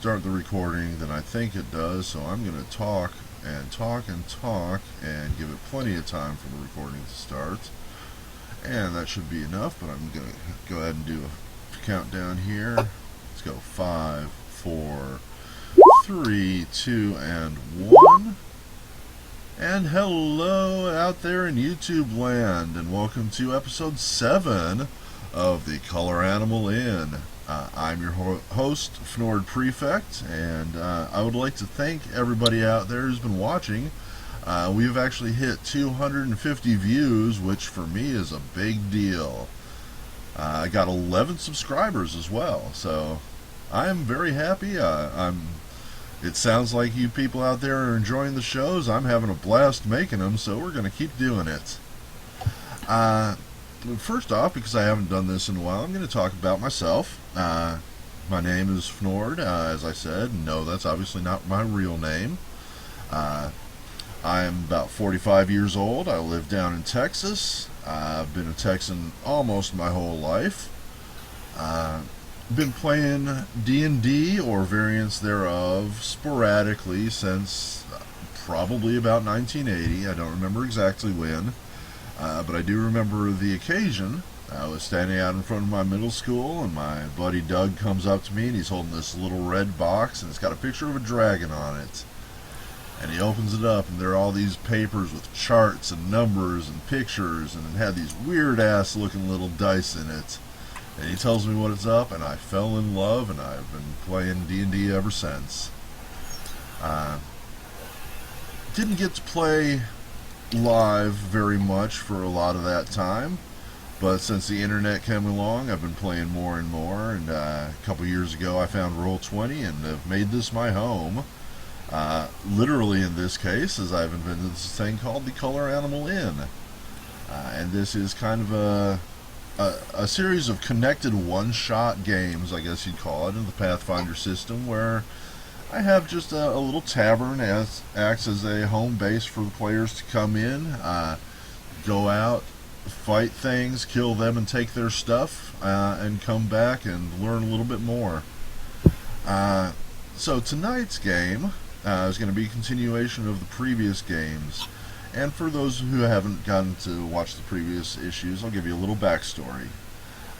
start the recording than I think it does, so I'm going to talk and talk and talk and give it plenty of time for the recording to start. And that should be enough, but I'm going to go ahead and do a countdown here. Let's go 5, 4, 3, 2, and 1. And hello out there in YouTube land, and welcome to episode 7 of the Color Animal Inn. I'm your host, Fnord Prefect, and I would like to thank everybody out there who's been watching. We've actually hit 250 views, which for me is a big deal. I got 11 subscribers as well, so I'm very happy. It sounds like you people out there are enjoying the shows. I'm having a blast making them, so we're going to keep doing it. First off, because I haven't done this in a while, I'm going to talk about myself. My name is Fnord, as I said. No, that's obviously not my real name. I'm about 45 years old. I live down in Texas. I've been a Texan almost my whole life. Been playing D&D or variants thereof sporadically since probably about 1980. I don't remember exactly when. But I do remember the occasion. I was standing out in front of my middle school, and my buddy Doug comes up to me, and he's holding this little red box, and it's got a picture of a dragon on it. And he opens it up, and there are all these papers with charts and numbers and pictures, and it had these weird-ass looking little dice in it. And he tells me what it's up, and I fell in love, and I've been playing D&D ever since. Didn't get to play live very much for a lot of that time, but since the internet came along, I've been playing more and more, and a couple years ago I found Roll20 and have made this my home. Literally in this case, as I've invented this thing called the Color Animal Inn. And this is kind of a series of connected one-shot games, I guess you'd call it, in the Pathfinder system, where I have just a little tavern that acts as a home base for the players to come in, go out, fight things, kill them and take their stuff, and come back and learn a little bit more. So tonight's game is going to be a continuation of the previous games. And for those who haven't gotten to watch the previous issues, I'll give you a little backstory.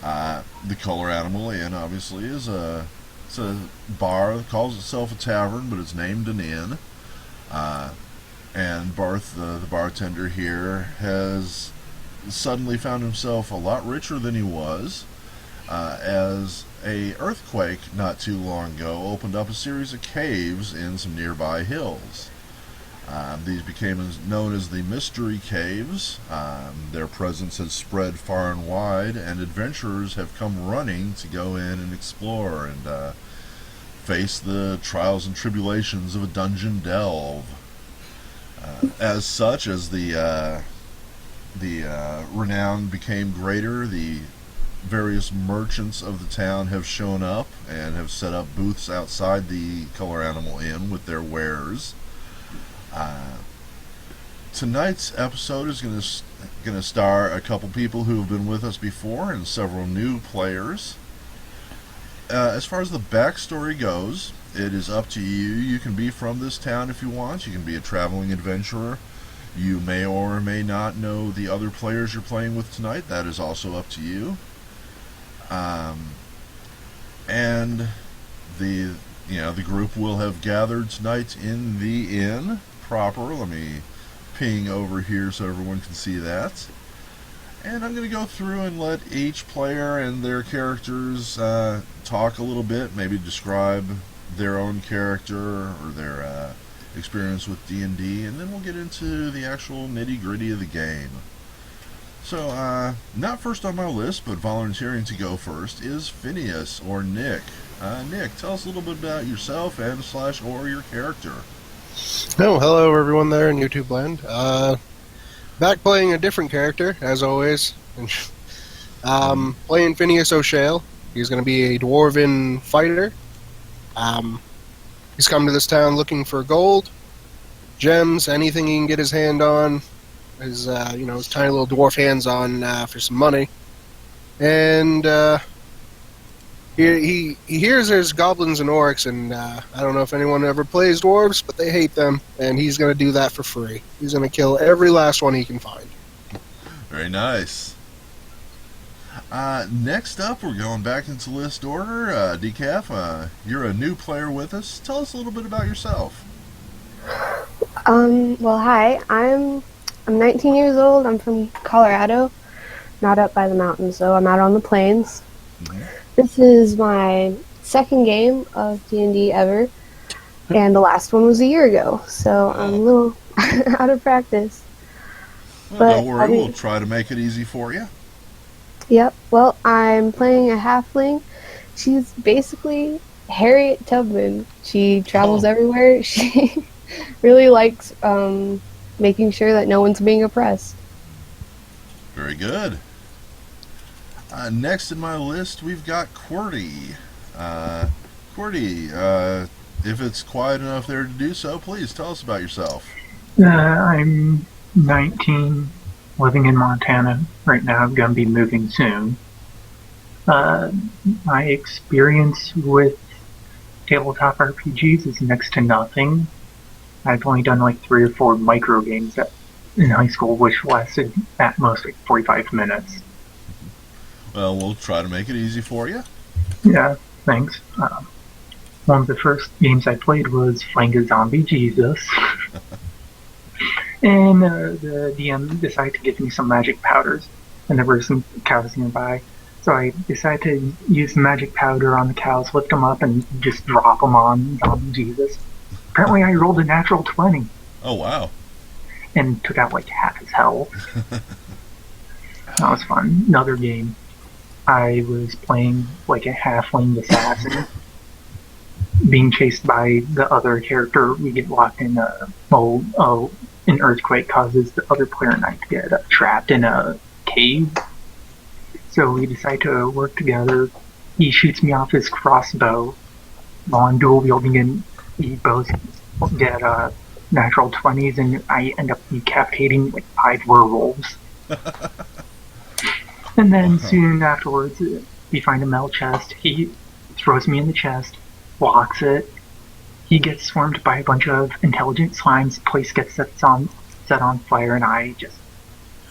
The Color Animal Inn, obviously, it's a bar that calls itself a tavern, but it's named an inn. And Barth, the bartender here, has suddenly found himself a lot richer than he was, as a earthquake not too long ago opened up a series of caves in some nearby hills. These became known as the Mystery Caves. Their presence has spread far and wide, and adventurers have come running to go in and explore and face the trials and tribulations of a dungeon delve. As such, as the renown became greater, the various merchants of the town have shown up and have set up booths outside the Color Animal Inn with their wares. Tonight's episode is going to star a couple people who have been with us before and several new players. As far as the backstory goes, it is up to you. You can be from this town if you want. You can be a traveling adventurer. You may or may not know the other players you're playing with tonight. That is also up to you. And the group will have gathered tonight in the inn proper. Let me ping over here so everyone can see that. And I'm going to go through and let each player and their characters talk a little bit, maybe describe their own character or their experience with D&D, and then we'll get into the actual nitty-gritty of the game. So, not first on my list, but volunteering to go first is Phineas, or Nick. Nick, tell us a little bit about yourself and / or your character. Oh, hello everyone there in YouTube land. Back playing a different character, as always. Playing Phineas O'Shale. He's going to be a dwarven fighter. He's come to this town looking for gold, gems, anything he can get his hand on. His tiny little dwarf hands on for some money. And He hears there's goblins and orcs, and I don't know if anyone ever plays dwarves, but they hate them, and he's going to do that for free. He's going to kill every last one he can find. Very nice. Next up, we're going back into list order. Decaf, you're a new player with us. Tell us a little bit about yourself. Well, hi. I'm 19 years old. I'm from Colorado, not up by the mountains, though. I'm out on the plains. Mm-hmm. This is my second game of D&D ever, and the last one was a year ago, so I'm a little out of practice. Well, But don't worry, we'll try to make it easy for you. Yep. Well, I'm playing a halfling. She's basically Harriet Tubman. She travels everywhere. She really likes making sure that no one's being oppressed. Very good. Next in my list, we've got QWERTY. QWERTY, if it's quiet enough there to do so, please tell us about yourself. I'm 19, living in Montana right now. I'm going to be moving soon. My experience with tabletop RPGs is next to nothing. I've only done like 3 or 4 micro games in high school, which lasted at most like 45 minutes. Well, we'll try to make it easy for you. Yeah, thanks. One of the first games I played was Flying a Zombie Jesus. And the DM decided to give me some magic powders, and there were some cows nearby. So I decided to use the magic powder on the cows, lift them up, and just drop them on Zombie Jesus. Apparently I rolled a natural 20. Oh, wow. And took out like half his health. That was fun. Another game, I was playing like a halfling assassin. Being chased by the other character, we get locked in an earthquake causes the other player and I to get trapped in a cave. So we decide to work together. He shoots me off his crossbow while I'm dual wielding, and we both get natural 20s, and I end up decapitating like 5 werewolves. And then soon afterwards, we find a metal chest. He throws me in the chest, locks it. He gets swarmed by a bunch of intelligent slimes. The place gets set on fire, and I just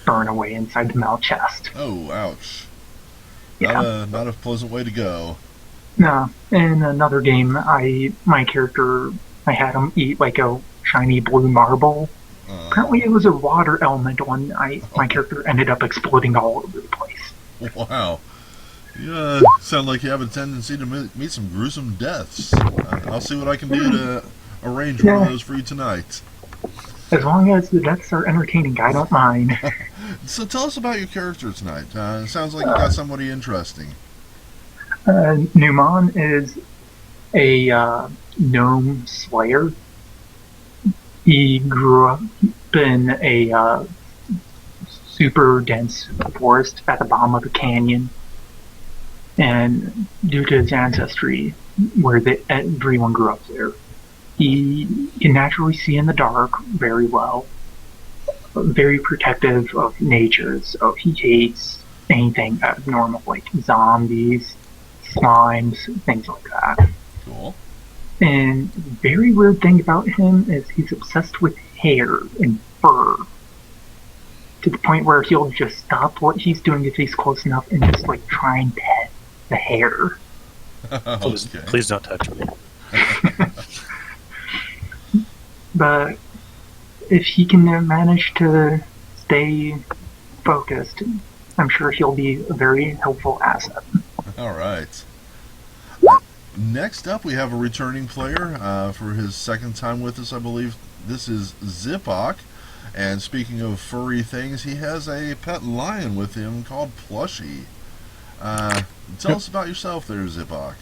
burn away inside the metal chest. Oh, ouch. Yeah. Not a pleasant way to go. No. In another game, I had him eat like a shiny blue marble. Apparently it was a water elemental, and my character ended up exploding all over the place. Wow. You sound like you have a tendency to meet some gruesome deaths. I'll see what I can do to arrange one of those for you tonight. As long as the deaths are entertaining, I don't mind. So tell us about your character tonight. It sounds like you got somebody interesting. Newman is a gnome slayer. He grew up in a super dense forest at the bottom of a canyon. And due to his ancestry, where everyone grew up there, he can naturally see in the dark very well. Very protective of nature, so he hates anything abnormal, like zombies, slimes, things like that. Cool. And the very weird thing about him is he's obsessed with hair and fur, to the point where he'll just stop what he's doing if he's close enough and just like try and pet the hair. Please don't touch me. But if he can manage to stay focused, I'm sure he'll be a very helpful asset. All right. Next up, we have a returning player for his second time with us, I believe. This is Zipok. And speaking of furry things, he has a pet lion with him called Plushie. Tell us about yourself there, Zipok.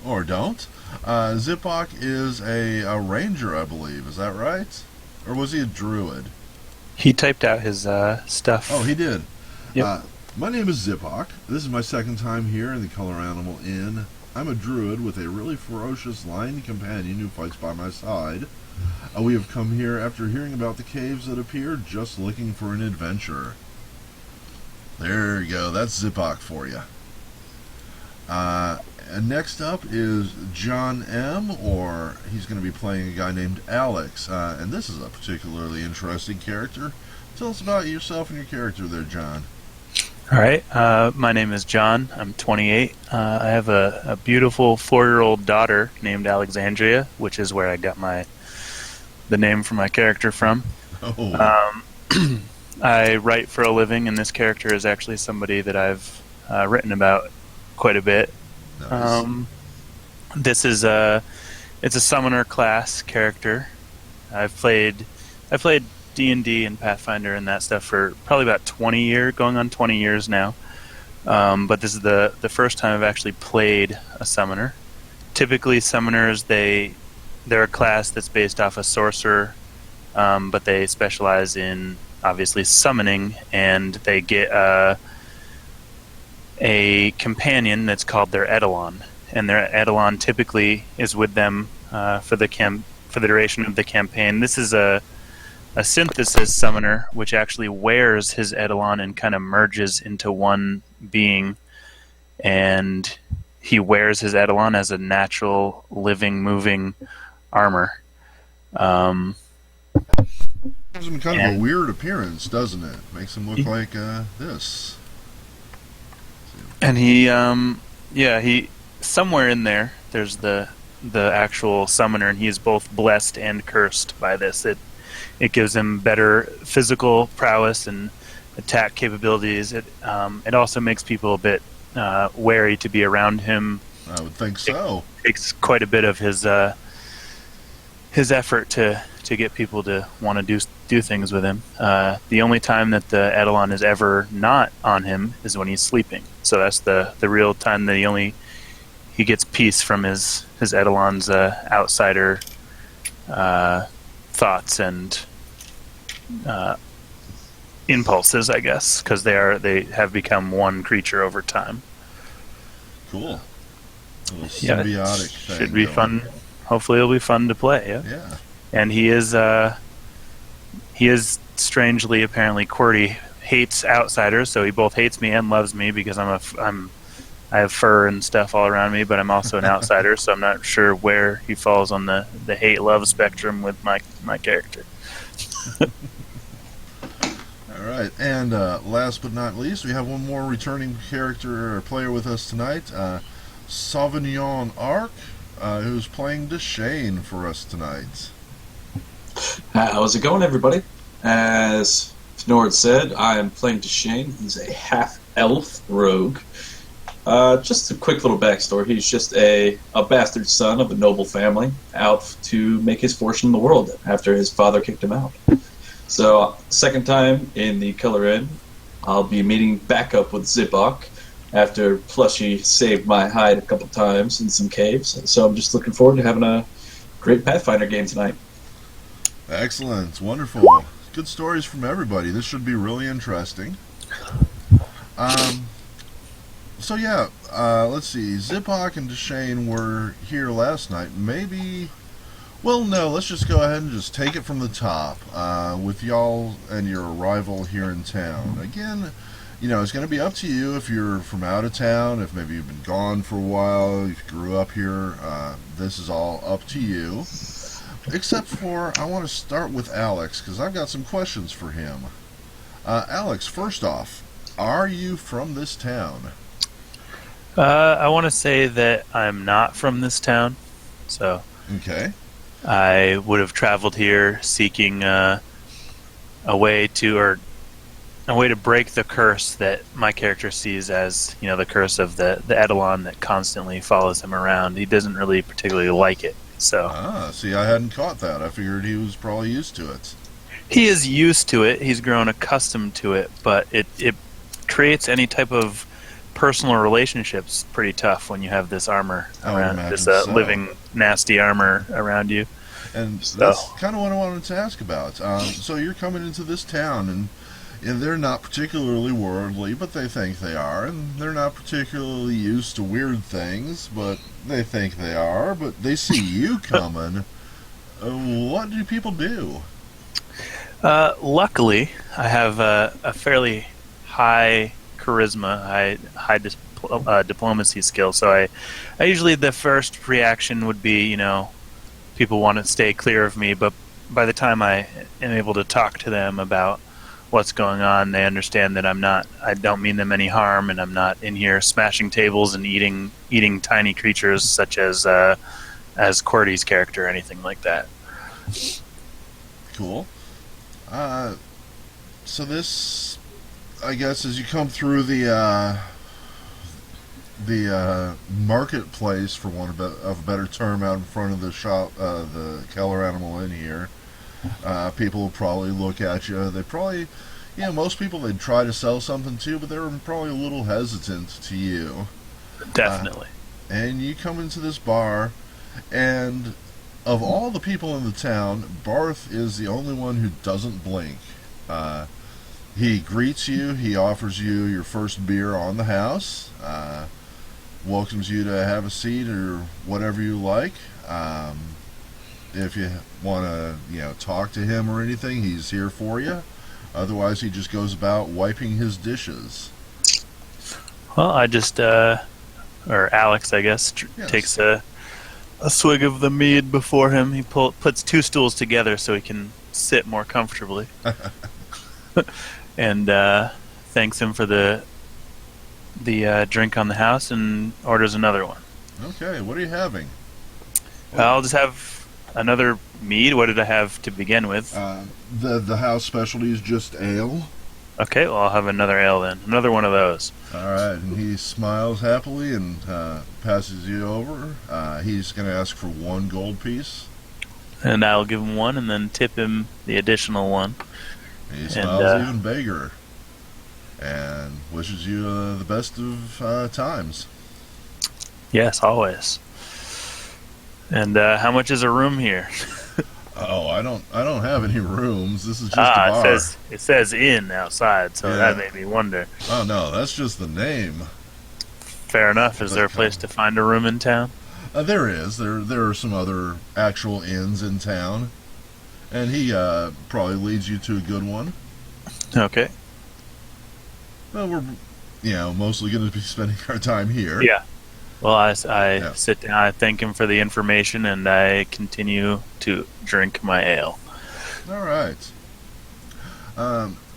Or don't. Zipok is a ranger, I believe. Is that right? Or was he a druid? He typed out his stuff. Oh, he did. Yep. My name is Zipok. This is my second time here in the Color Animal Inn. I'm a druid with a really ferocious lion companion who fights by my side. We have come here after hearing about the caves that appeared, just looking for an adventure. There you go. That's Zipok for you. And next up is John M., or he's going to be playing a guy named Alex. And this is a particularly interesting character. Tell us about yourself and your character there, John. All right. My name is John. I'm 28. I have a beautiful 4-year-old daughter named Alexandria, which is where I got the name for my character from. Oh. I write for a living, and this character is actually somebody that I've written about quite a bit. Nice. This is it's a summoner class character. I've played D&D and Pathfinder and that stuff for probably about 20 years, going on 20 years now. But this is the first time I've actually played a summoner. Typically, summoners they're a class that's based off a sorcerer, but they specialize in obviously summoning, and they get a companion that's called their Eidolon, and their Eidolon typically is with them for the duration of the campaign. This is a synthesis summoner, which actually wears his Eidolon and kind of merges into one being, and he wears his Eidolon as a natural, living, moving armor. Gives him kind of a weird appearance, doesn't it? Makes him look like this. And he somewhere in there's the actual summoner, and he is both blessed and cursed by this. It gives him better physical prowess and attack capabilities. It also makes people a bit wary to be around him. I would think so. It takes quite a bit of his effort to get people to want to do things with him. The only time that the Eidolon is ever not on him is when he's sleeping. So that's the real time that he gets peace from his Eidolon's outsider thoughts and impulses, I guess, because they have become one creature over time. Cool. A little symbiotic thing. Should be fun. Hopefully, it'll be fun to play. Yeah. And he is strangely, apparently, QWERTY hates outsiders, so he both hates me and loves me because I have fur and stuff all around me, but I'm also an outsider, so I'm not sure where he falls on the hate-love spectrum with my character. All right, and last but not least, we have one more returning character or player with us tonight, Sauvignon Arc, who's playing Deshane for us tonight. How's it going, everybody? As Nord said, I am playing Deshane. He's a half-elf rogue. Just a quick little backstory. He's just a bastard son of a noble family out to make his fortune in the world after his father kicked him out. So, second time in the Color Inn, I'll be meeting back up with Zipok after Plushy saved my hide a couple times in some caves. So I'm just looking forward to having a great Pathfinder game tonight. Excellent. Wonderful. Good stories from everybody. This should be really interesting. So yeah, let's see. Zipok and Deshane were here last night. Maybe... Well, no, let's just go ahead and just take it from the top with y'all and your arrival here in town. Again, you know, it's going to be up to you if you're from out of town, if maybe you've been gone for a while, if you grew up here. This is all up to you. Except for, I want to start with Alex, because I've got some questions for him. Alex, first off, are you from this town? I want to say that I'm not from this town, so... Okay. I would have traveled here seeking a way to break the curse that my character sees as, you know, the curse of the Eidolon that constantly follows him around. He doesn't really particularly like it. So. See, I hadn't caught that. I figured he was probably used to it. He is used to it. He's grown accustomed to it, but it creates any type of personal relationships pretty tough when you have this armor around, this living nasty armor around you. And that's kind of what I wanted to ask about. So you're coming into this town, and And they're not particularly worldly, but they think they are. And they're not particularly used to weird things, but they think they are. But they see you coming. What do people do? Luckily, I have a fairly high charisma, high diplomacy skill. So I usually the first reaction would be, people want to stay clear of me. But by the time I am able to talk to them about what's going on, they understand that I don't mean them any harm, and I'm not in here smashing tables and eating tiny creatures such as Cordy's character or anything like that. Cool. So this, I guess, as you come through the marketplace, for want of a better term, out in front of the shop, the Keller Animal Inn here, people will probably look at you. They probably, most people they'd try to sell something to, but they're probably a little hesitant to you. Definitely. And you come into this bar, and of all the people in the town, Barth is the only one who doesn't blink. He greets you. He offers you your first beer on the house. Welcomes you to have a seat or whatever you like. If you want to, talk to him or anything, he's here for you. Otherwise, he just goes about wiping his dishes. Well, I just, or Alex, I guess, Yes. takes a swig of the mead before him. He puts two stools together so he can sit more comfortably, and thanks him for the drink on the house and orders another one. Okay, what are you having? I'll just have another mead. What did I have to begin with? The house specialty is just ale. Okay, well, I'll have another ale then. Another one of those. All right, and he smiles happily and passes you over. He's going to ask for 1 gold piece. And I'll give him one and then tip him the additional one. He smiles even bigger and wishes you the best of times. Yes, always. And how much is a room here? Oh, I don't have any rooms. This is just a bar. It says inn outside, so Yeah. that made me wonder. Oh no, that's just the name. Fair enough. Is there a place to find a room in town? There is. There are some other actual inns in town, and he probably leads you to a good one. Okay. Well, we're mostly going to be spending our time here. Yeah. Well, I Yeah. sit down, I thank him for the information, and I continue to drink my ale. All right.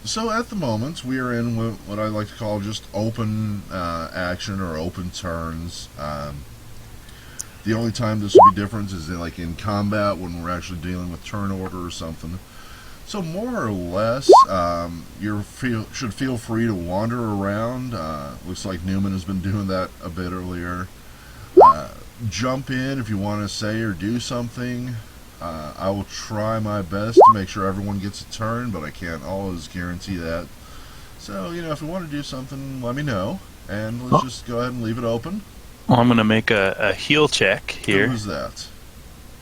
So at the moment, we are in what I like to call just open action or open turns. The only time this will be different is in combat when we're actually dealing with turn order or something. So more or less, you should feel free to wander around. Looks like Newman has been doing that a bit earlier. Jump in if you want to say or do something. I will try my best to make sure everyone gets a turn, but I can't always guarantee that. So, if you want to do something, let me know, and let's just go ahead and leave it open. Well, I'm going to make a heal check here. Who's that?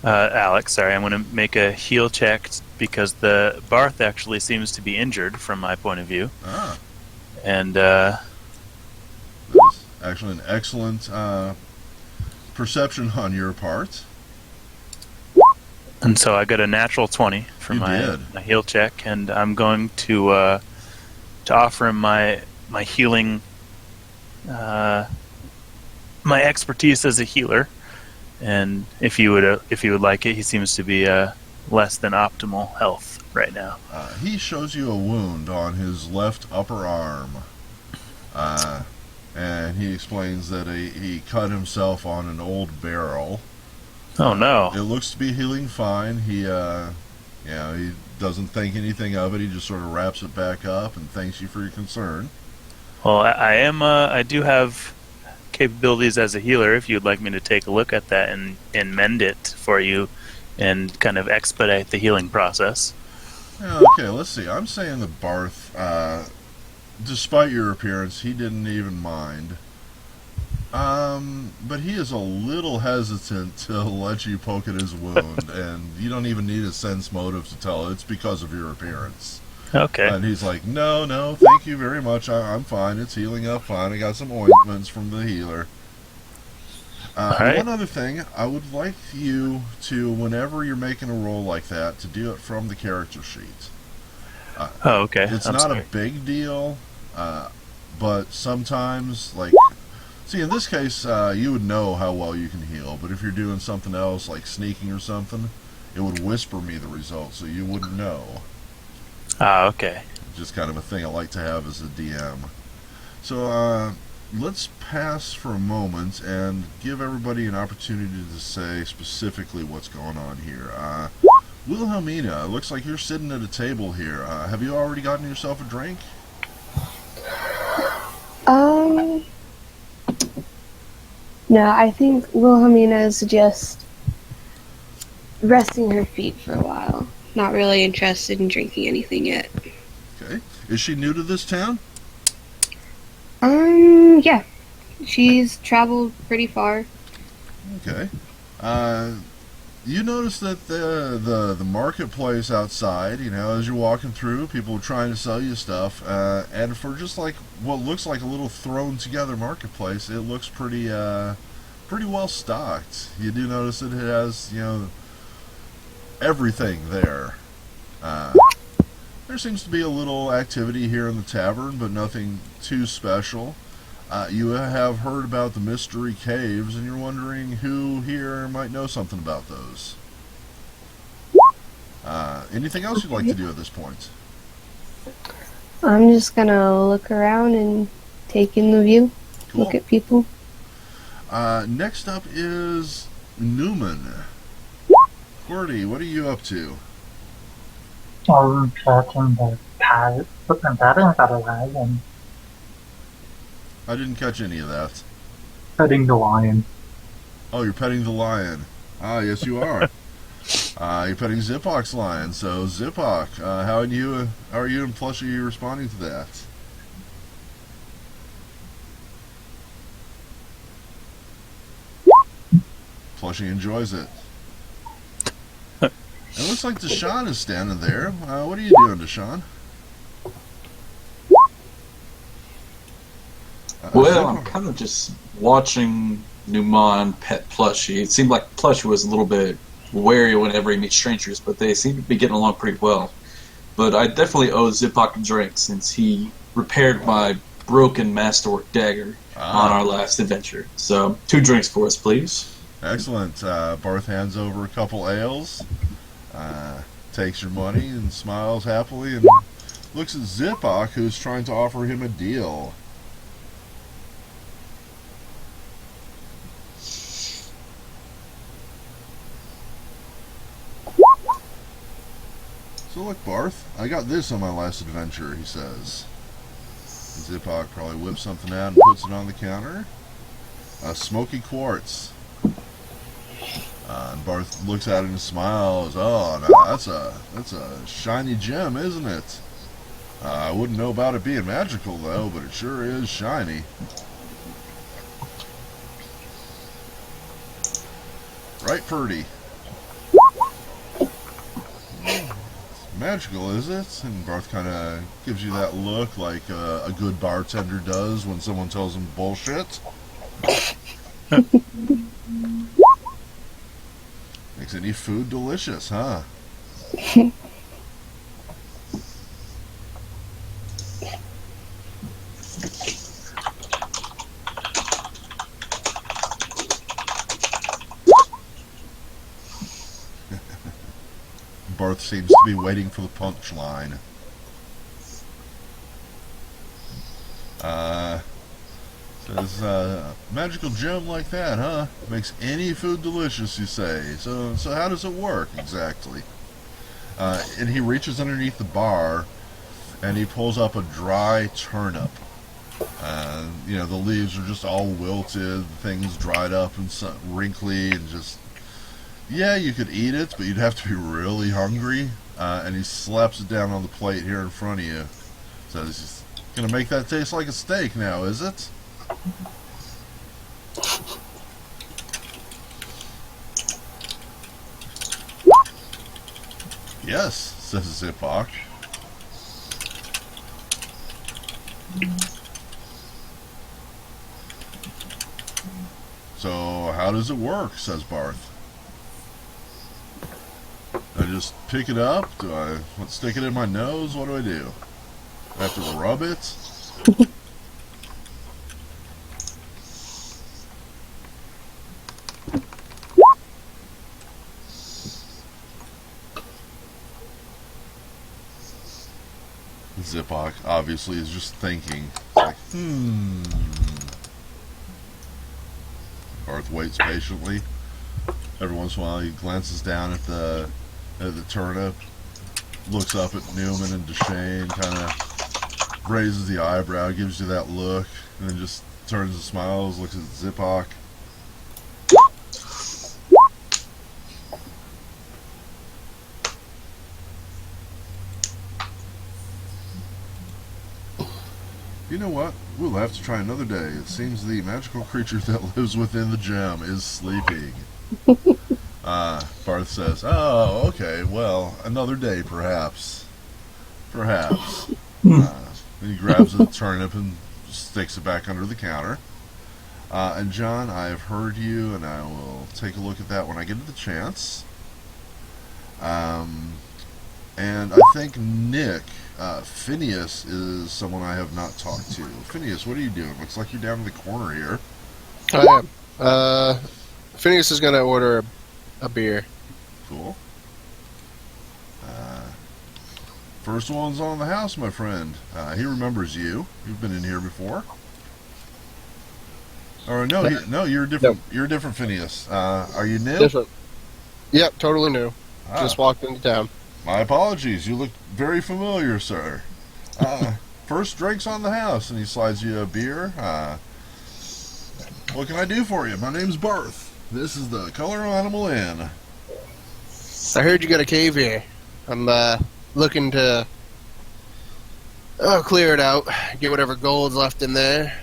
Alex, sorry. I'm going to make a heal check because the Barth actually seems to be injured from my point of view. Ah, And, that is actually an excellent perception on your part. and so I got a natural 20 for You my did. heal check, and I'm going to offer him my healing, my expertise as a healer. And if you would like it, he seems to be less than optimal health right now. He shows you a wound on his left upper arm. And he explains that he cut himself on an old barrel. Oh no! It looks to be healing fine. He doesn't think anything of it. He just sort of wraps it back up and thanks you for your concern. Well, I do have capabilities as a healer. If you'd like me to take a look at that and mend it for you, and kind of expedite the healing process. Yeah, okay, let's see. I'm saying that Barth, despite your appearance, he didn't even mind. But he is a little hesitant to let you poke at his wound, and you don't even need a sense motive to tell it's because of your appearance. Okay. And he's like, no, thank you very much. I'm fine. It's healing up fine. I got some ointments from the healer. All right. One other thing, I would like you to, whenever you're making a roll like that, to do it from the character sheet. Oh, okay. It's I'm not sorry. a big deal, but sometimes, like, see, in this case, you would know how well you can heal, but if you're doing something else, like sneaking or something, it would whisper me the results, so you wouldn't know. Ah, okay. Just kind of a thing I like to have as a DM. So, let's pass for a moment and give everybody an opportunity to say specifically what's going on here. Wilhelmina, it looks like you're sitting at a table here. Have you already gotten yourself a drink? No, I think Wilhelmina is just resting her feet for a while. Not really interested in drinking anything yet. Okay. Is she new to this town? Yeah. She's traveled pretty far. Okay. You notice that the marketplace outside, you know, as you're walking through, people are trying to sell you stuff, and for just like what looks like a little thrown together marketplace, it looks pretty well stocked. You do notice that it has, you know, everything there. There seems to be a little activity here in the tavern, but nothing too special. You have heard about the mystery caves, and you're wondering who here might know something about those. Anything else you'd like to do at this point? I'm just gonna look around and take in the view. Cool. Look at people. Next up is Newman. Gordy, what are you up to? I'm checking the patterns that alive and I didn't catch any of that. petting the lion. Oh, you're petting the lion. Ah, yes, you are. You're petting Zipok's lion. So, Zipok, how are you and Plushy responding to that? Plushy enjoys it. It looks like Deshaun is standing there. What are you doing, Deshaun? Well, I'm kind of just watching Numan pet Plushie. It seemed like Plushie was a little bit wary whenever he meets strangers, but they seem to be getting along pretty well. But I definitely owe Zipok a drink since he repaired my broken masterwork dagger on our last adventure. So, 2 drinks for us, please. Excellent. Barth hands over a couple ales, takes your money and smiles happily and looks at Zipok, who's trying to offer him a deal. So look, Barth, I got this on my last adventure, he says. Zipok probably whips something out and puts it on the counter. A smoky quartz. And Barth looks at it and smiles. Oh, now that's a shiny gem, isn't it? I wouldn't know about it being magical, though, but it sure is shiny. Right, Purdy? Magical, is it? And Barth kind of gives you that look like a good bartender does when someone tells him bullshit. Makes any food delicious, huh? Barth seems to be waiting for the punchline. Says, magical gem like that, huh? Makes any food delicious, you say. So how does it work, exactly? And he reaches underneath the bar, and he pulls up a dry turnip. You know, the leaves are just all wilted, the thing's dried up and wrinkly, and just... Yeah, you could eat it, but you'd have to be really hungry. And he slaps it down on the plate here in front of you. Says, he's gonna make that taste like a steak now, is it? Yes, says Zipok. So, how does it work, says Barth. I just pick it up? Do I stick it in my nose? What do I do? I have to rub it? Zipok obviously is just thinking. It's like, Barth waits patiently. Every once in a while he glances down at the turnip, looks up at Newman and Deshane, kind of raises the eyebrow, gives you that look, and then just turns and smiles, looks at Zipok. You know what? We'll have to try another day. It seems the magical creature that lives within the gem is sleeping. Barth says, "Oh, okay, well, another day, perhaps. Perhaps." Then he grabs a turnip and sticks it back under the counter. And John, I have heard you, and I will take a look at that when I get the chance. And I think Nick, Phineas is someone I have not talked to. Phineas, what are you doing? Looks like you're down in the corner here. I am. Phineas is going to order a beer. Cool. First one's on the house, my friend. He remembers you. You've been in here before. Or no, you're different. No. You're a different Phineas. Are you new? Different. Yep, totally new. Just walked into town. My apologies. You look very familiar, sir. First drinks on the house, and he slides you a beer. What can I do for you? My name's Barth. This is the Color Animal Inn. I heard you got a cave here. I'm looking to clear it out, get whatever gold's left in there,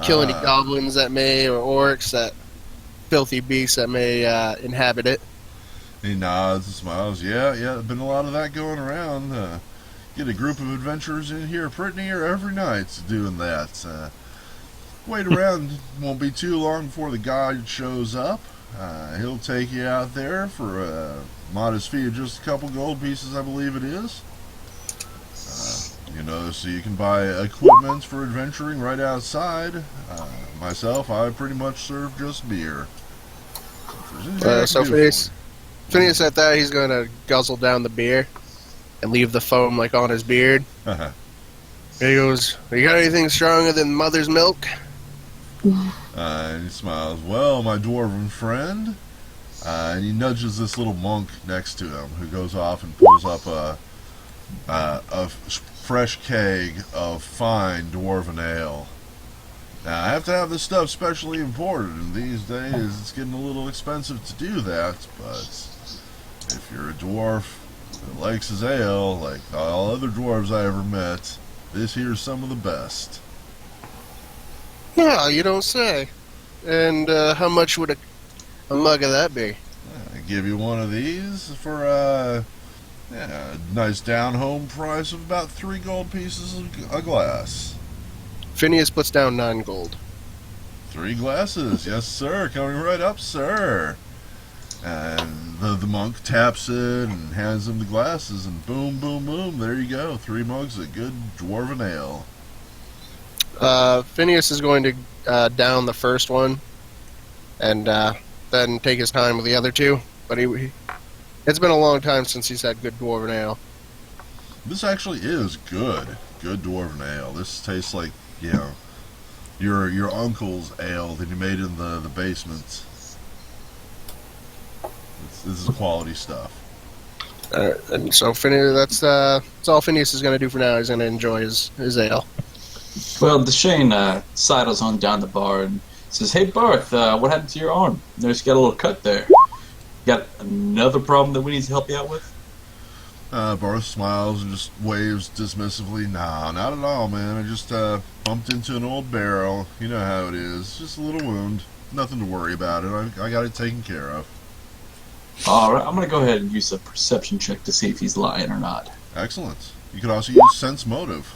kill any goblins that may, or orcs, that filthy beasts that may inhabit it. He nods and smiles. Yeah, been a lot of that going around. Get a group of adventurers in here pretty near every night doing that. Wait around, won't be too long before the guide shows up. He'll take you out there for a modest fee of just a couple gold pieces, I believe it is. So you can buy equipment for adventuring right outside. Myself, I pretty much serve just beer. So Phineas at that, he's going to guzzle down the beer and leave the foam like on his beard. He goes, "You got anything stronger than mother's milk?" And he smiles. "Well, my dwarven friend," and he nudges this little monk next to him, who goes off and pulls up a fresh keg of fine dwarven ale. Now, I have to have this stuff specially imported, and these days it's getting a little expensive to do that, but if you're a dwarf that likes his ale, like all other dwarves I ever met, this here's some of the best. Yeah, you don't say. And how much would a mug of that be? I give you one of these for a nice down-home price of about 3 gold pieces a glass. Phineas puts down 9 gold. 3 glasses, yes sir, coming right up, sir. And the monk taps it and hands him the glasses, and boom, boom, boom, there you go. 3 mugs of good dwarven ale. Phineas is going to down the first one, and then take his time with the other 2. But it's been a long time since he's had good dwarven ale. This actually is good dwarven ale. This tastes like, your uncle's ale that he made in the basement. This is quality stuff. And so Phineas, that's all Phineas is going to do for now. He's going to enjoy his ale. Well, Deshane sidles on down the bar and says, "Hey, Barth, what happened to your arm? Notice you got a little cut there. Got another problem that we need to help you out with?" Barth smiles and just waves dismissively. "Nah, not at all, man. I just bumped into an old barrel. You know how it is. Just a little wound. Nothing to worry about it. I got it taken care of." Alright, I'm going to go ahead and use a perception check to see if he's lying or not. Excellent. You could also use sense motive.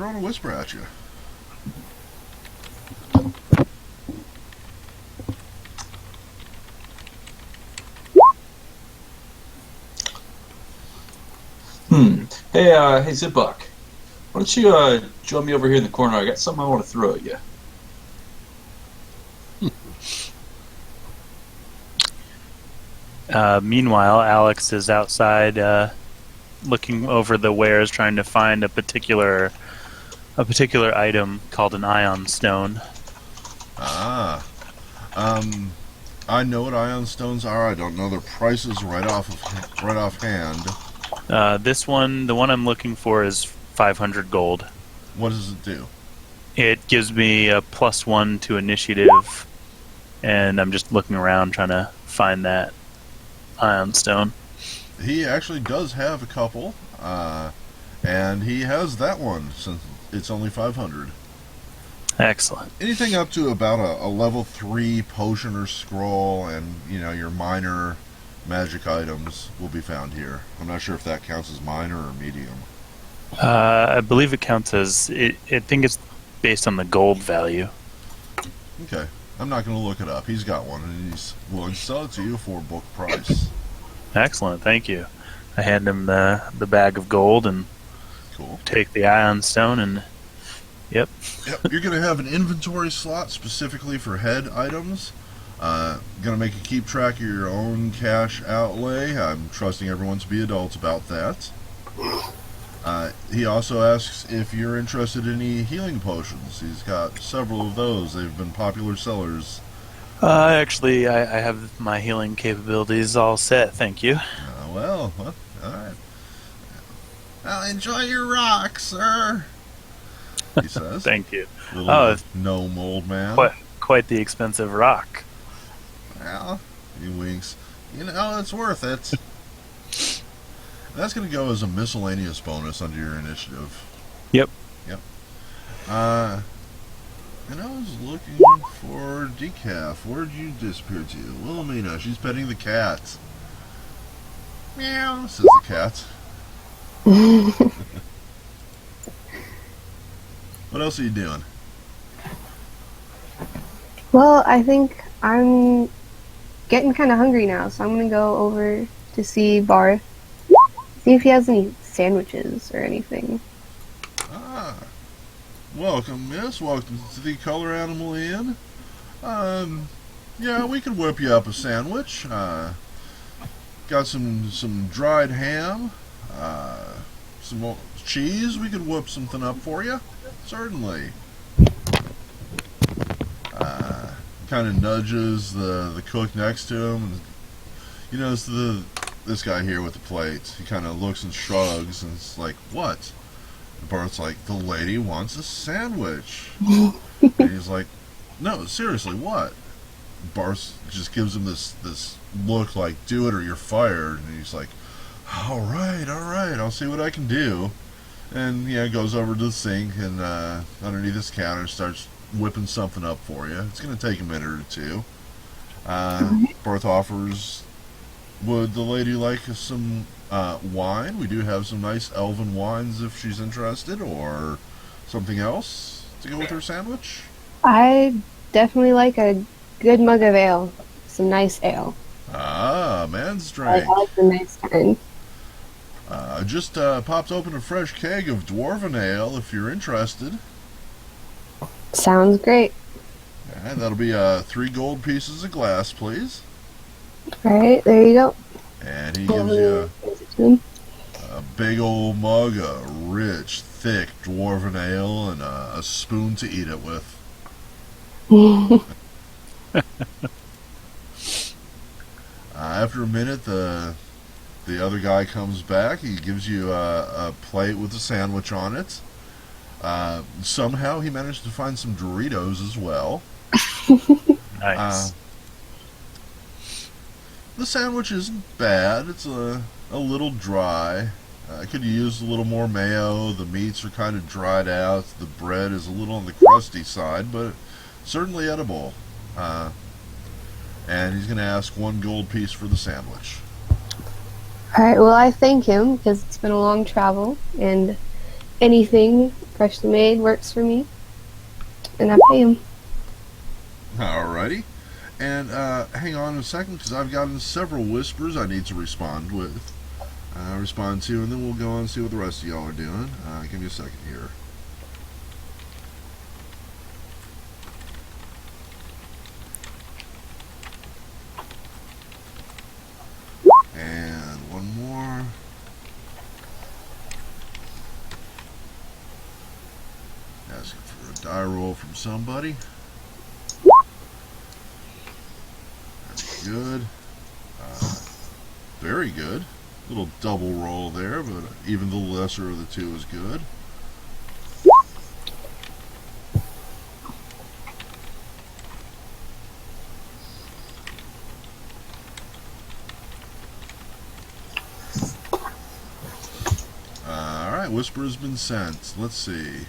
throwing a whisper at you. Hey, Zipbuck. Why don't you join me over here in the corner? I got something I want to throw at you. Meanwhile, Alex is outside looking over the wares, trying to find a particular item called an ion stone. Ah. I know what ion stones are. I don't know their prices right offhand. This one, the one I'm looking for, is 500 gold. What does it do? It gives me a +1 to initiative, and I'm just looking around trying to find that ion stone. He actually does have a couple, and he has that one since it's only 500. Excellent. Anything up to about a level 3 potion or scroll, and your minor magic items will be found here. I'm not sure if that counts as minor or medium. I believe it counts as I think it's based on the gold value. Okay, I'm not going to look it up. He's got one, and he's willing to sell it to you for book price. Excellent, thank you. I hand him the bag of gold and Cool. take the ion stone and Yep. You're going to have an inventory slot specifically for head items. Going to make you keep track of your own cash outlay. I'm trusting everyone to be adults about that. He also asks if you're interested in any healing potions. He's got several of those. They've been popular sellers. Actually, I have my healing capabilities all set, thank you. Well, alright. Well, enjoy your rock, sir, he says. Thank you. Little gnome old man. Quite the expensive rock. Well, he winks. It's worth it. That's going to go as a miscellaneous bonus under your initiative. Yep. I was looking for Decaf. Where'd you disappear to? Wilhelmina, she's petting the cat. Meow, says the cat. What else are you doing? Well, I think I'm getting kind of hungry now, so I'm going to go over to see Barth. See if he has any sandwiches or anything. Welcome, miss. Welcome to the Color Animal Inn. Yeah, we could whip you up a sandwich. Got some dried ham, some more cheese. We could whip something up for you. Certainly. Kind of nudges the cook next to him. And, it's this guy here with the plate. He kind of looks and shrugs, and it's like, what? And Bart's like, the lady wants a sandwich. And he's like, no, seriously, what? Bart just gives him this look like, do it or you're fired. And he's like, all right, I'll see what I can do. And goes over to the sink and underneath his counter starts whipping something up for you. It's going to take a minute or two. Barth offers, would the lady like some wine? We do have some nice elven wines if she's interested, or something else to go with her sandwich. I definitely like a good mug of ale. Some nice ale. Man's drink. I like the nice kind. Just popped open a fresh keg of dwarven ale if you're interested. Sounds great. Yeah, that'll be 3 gold pieces of glass, please. Alright, there you go. And he gives you a big old mug of rich, thick dwarven ale and a spoon to eat it with. After a minute, the other guy comes back. He gives you a plate with a sandwich on it. Somehow he managed to find some Doritos as well. Nice. The sandwich isn't bad. It's a little dry. Could use a little more mayo. The meats are kind of dried out. The bread is a little on the crusty side, but certainly edible. And he's going to ask 1 gold piece for the sandwich. Alright, well, I thank him because it's been a long travel, and anything freshly made works for me, and I pay him. Alrighty. And hang on a second, because I've gotten several whispers I need to respond with. Respond to, and then we'll go on and see what the rest of y'all are doing. Give me a second here. And one more. Asking for a die roll from somebody. That's good. Very good. Little double roll there, but even the lesser of the two is good. Alright, Whisper has been sent. Let's see.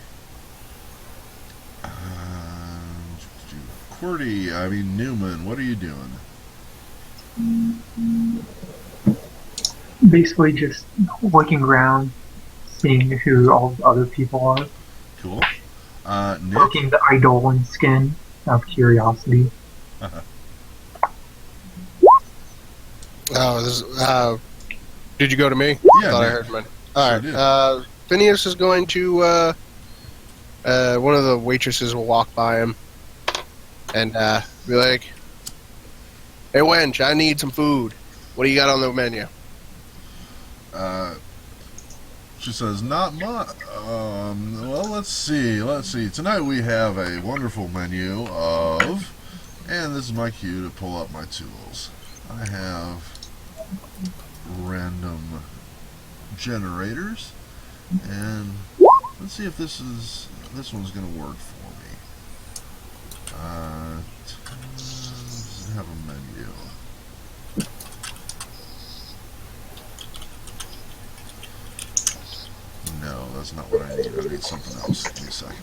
Newman, what are you doing? Basically just looking around, seeing who all the other people are. Cool. Nick? Looking the Eidolon skin out of curiosity. Did you go to me? Yeah, I thought I Nick. heard mine. Alright, Sure Phineas is going to, one of the waitresses will walk by him and be like, "Hey, wench, I need some food. What do you got on the menu?" She says, not much. Well, let's see. Tonight we have a wonderful menu of, and this is my cue to pull up my tools. I have random generators, and let's see if this one's going to work for me. Does it have a menu? No, that's not what I need. I need something else. Give me a second.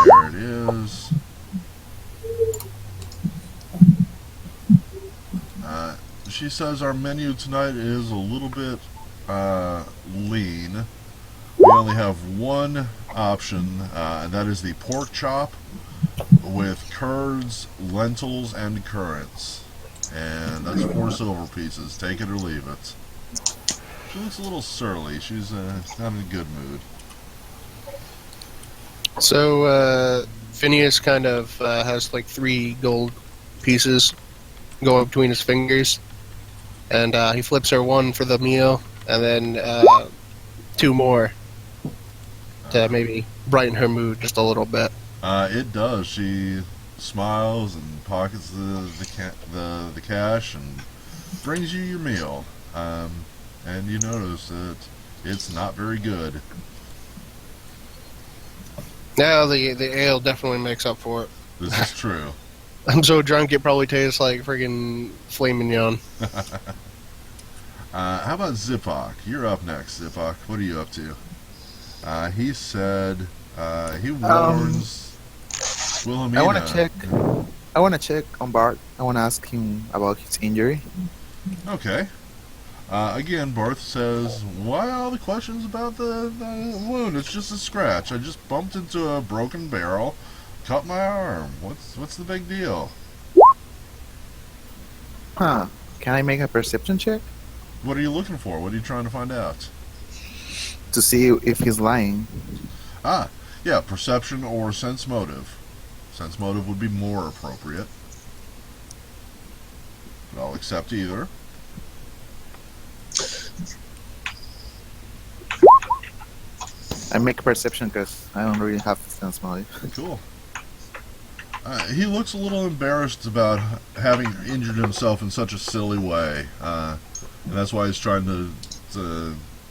There it is. She says our menu tonight is a little bit lean. We only have one option, and that is the pork chop with curds, lentils, and currants. And that's 4 silver pieces. Take it or leave it. She looks a little surly. She's not in a good mood. So, Phineas kind of has like 3 gold pieces going between his fingers. And he flips her 1 for the meal, and then 2 more to maybe brighten her mood just a little bit. It does. She smiles and pockets the cash and brings you your meal. And you notice that it's not very good. Now the ale definitely makes up for it. This is true. I'm so drunk it probably tastes like friggin' filet mignon. How about Zipok? You're up next, Zipok. What are you up to? He said he warns Wilhelmina. I want to check on Bart. I want to ask him about his injury. Okay. Again, Barth says, why all the questions about the wound? It's just a scratch. I just bumped into a broken barrel, cut my arm. What's the big deal? Huh. Can I make a perception check? What are you looking for? What are you trying to find out? To see if he's lying. Yeah, perception or sense motive. Sense motive would be more appropriate. But I'll accept either. I make a perception because I don't really have sense motive. Cool. He looks a little embarrassed about having injured himself in such a silly way. And that's why he's trying to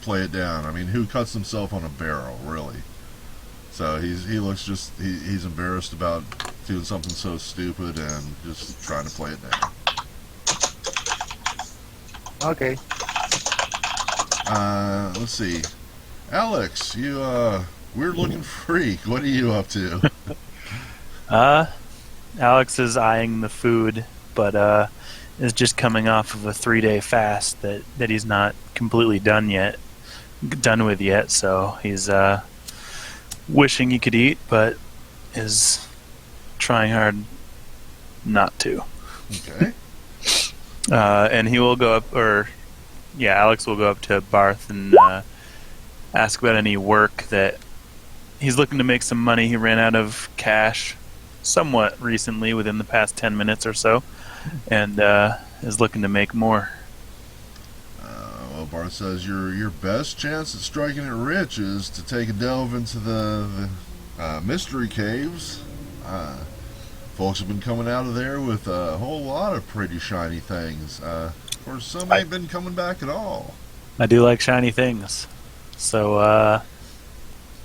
play it down. I mean, who cuts himself on a barrel, really? So he looks just he's embarrassed about doing something so stupid and just trying to play it down. Okay. Let's see. Alex, you weird looking freak. What are you up to? Alex is eyeing the food, but is just coming off of a 3-day fast that he's not completely done with yet. So he's wishing he could eat, but is trying hard not to. Okay. And he will go up, Alex will go up to Barth and ask about any work that he's looking to make some money. He ran out of cash somewhat recently, within the past 10 minutes or so, and is looking to make more. Well, Barth says your best chance at striking it rich is to take a delve into the mystery caves. Folks have been coming out of there with a whole lot of pretty shiny things. Of course, some ain't been coming back at all. I do like shiny things. So,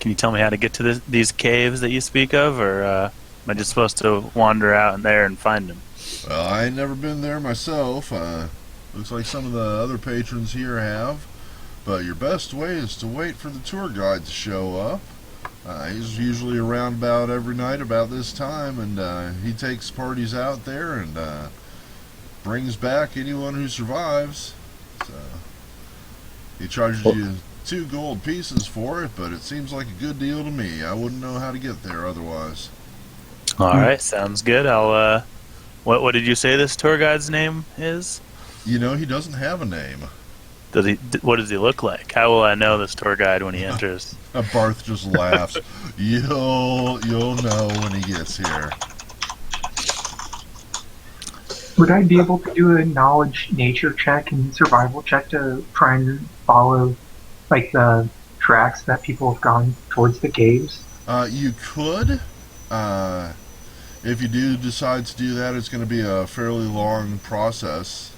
can you tell me how to get to these caves that you speak of, or am I just supposed to wander out in there and find them? Well, I ain't never been there myself. Looks like some of the other patrons here have. But your best way is to wait for the tour guide to show up. He's usually around about every night about this time, and he takes parties out there and brings back anyone who survives. So he charges you 2 gold pieces for it, but it seems like a good deal to me. I wouldn't know how to get there otherwise. All right, sounds good. I'll. What did you say this tour guide's name is? You know, he doesn't have a name. What does he look like? How will I know this tour guide when he enters? Barth just laughs. You'll know when he gets here. Would I be able to do a knowledge nature check and survival check to try and follow, like, the tracks that people have gone towards the caves? You could. If you do decide to do that, it's going to be a fairly long process.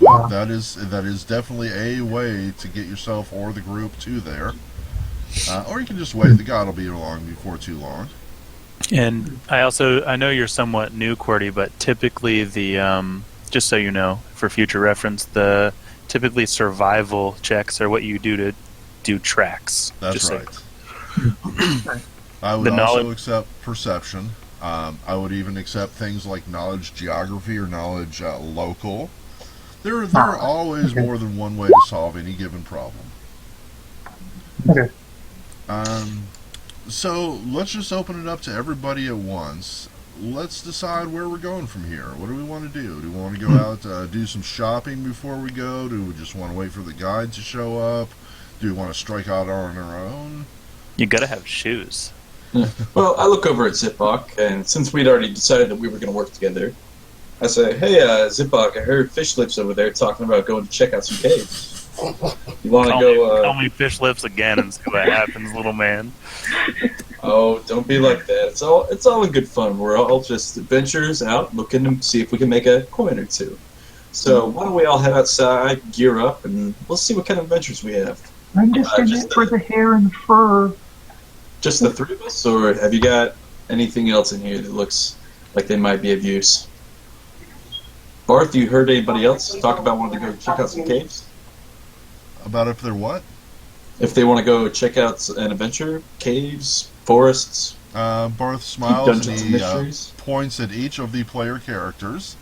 But that is definitely a way to get yourself or the group to there. Or you can just wait. The guide will be along before too long. And I know you're somewhat new, QWERTY, but typically just so you know, for future reference, typically survival checks are what you do to do tracks. That's right. Right. I would also accept perception. I would even accept things like knowledge geography or knowledge local. There are always more than one way to solve any given problem. Okay. So let's just open it up to everybody at once. Let's decide where we're going from here. What do we want to do? Do we want to go out, do some shopping before we go? Do we just want to wait for the guide to show up? Do we want to strike out on our own? You gotta have shoes. Well, I look over at Zipbok, and since we'd already decided that we were going to work together, I say, "Hey, Zipbok, I heard Fish Lips over there talking about going to check out some caves. You want to go?" Tell me Fish Lips again and see what happens, little man. Oh, don't be like that. It's all in good fun. We're all just adventurers out looking to see if we can make a coin or two. So why don't we all head outside, gear up, and we'll see what kind of adventures we have. I'm just in it for the hair and fur. Just the 3 of us, or have you got anything else in here that looks like they might be of use? Barth, you heard anybody else talk about wanting to go check out some caves? About if they're what? If they want to go check out an adventure, caves, forests, Barth smiles dungeons and and he mysteries. points at each of the player characters.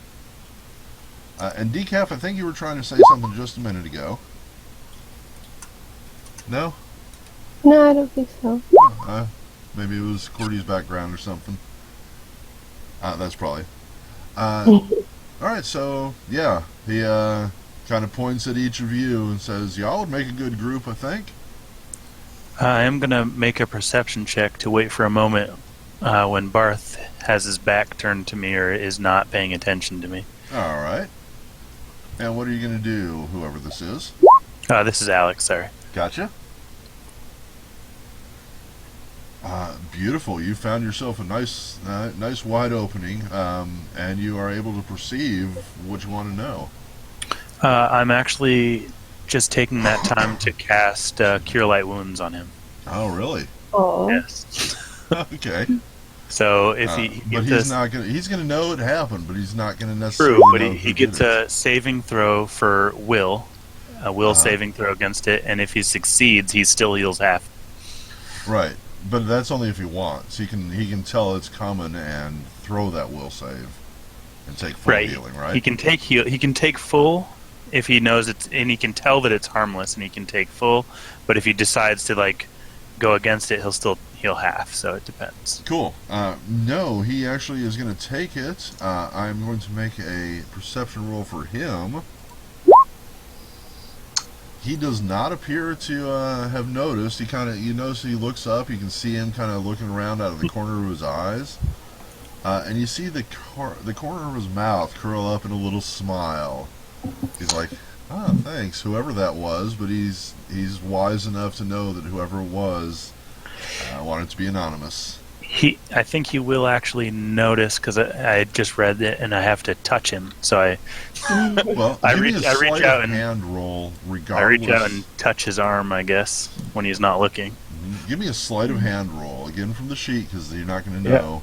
And Decaf, I think you were trying to say something just a minute ago. No? No, I don't think so. Maybe it was QWERTY's background or something. That's probably. Alright, so, yeah. He kind of points at each of you and says, y'all would make a good group, I think. I am gonna make a perception check to wait for a moment when Barth has his back turned to me or is not paying attention to me. Alright. And what are you going to do, whoever this is? This is Alex, sorry. Gotcha. Beautiful. You found yourself a nice wide opening, and you are able to perceive what you want to know. I'm actually just taking that time to cast Cure Light Wounds on him. Oh, really? Oh. Yes. Okay. So if but he's not gonna. He's gonna know it happened, but he's not gonna necessarily. True, but know he who gets did it. a saving throw for will, a will saving throw against it, and if he succeeds, he still heals half. Right, but that's only if he wants. He can tell it's coming and throw that will save. and take full Right. healing, right? He can take He can take full if he knows it's, and he can tell that it's harmless, and he can take full. But if he decides to like go against it, he'll still heal half. So it depends. Cool. No, he actually is going to take it. I'm going to make a perception roll for him. He does not appear to have noticed. You notice he looks up. You can see him kind of looking around out of the corner of his eyes, and you see the corner of his mouth curl up in a little smile. He's like, "Ah, thanks, whoever that was." But he's wise enough to know that whoever it was wanted to be anonymous. I think he will actually notice, because I just read it and I have to touch him. So Well, I give me reach a sleight out of and hand roll, I regardless. reach out and touch his arm, I guess, when he's not looking. Give me a sleight of hand roll again from the sheet, because you're not going to Yeah. know.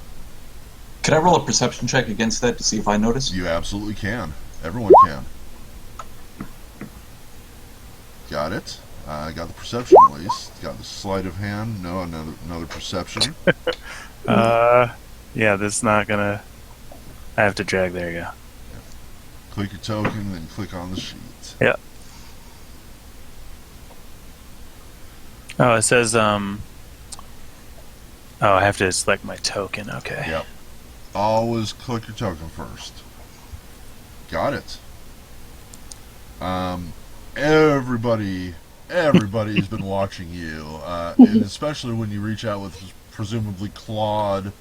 Can I roll a perception check against that to see if I notice? You absolutely can. Everyone can. Got it. Got the perception at least. Got the sleight of hand. No, another perception. Yeah, this is not gonna. I have to drag. There you go. Click your token, then click on the sheet. Yeah. Oh, it says Oh, I have to select my token. Okay. Yep. Always click your token first. Got it. Everybody's been watching you, and especially when you reach out with presumably clawed,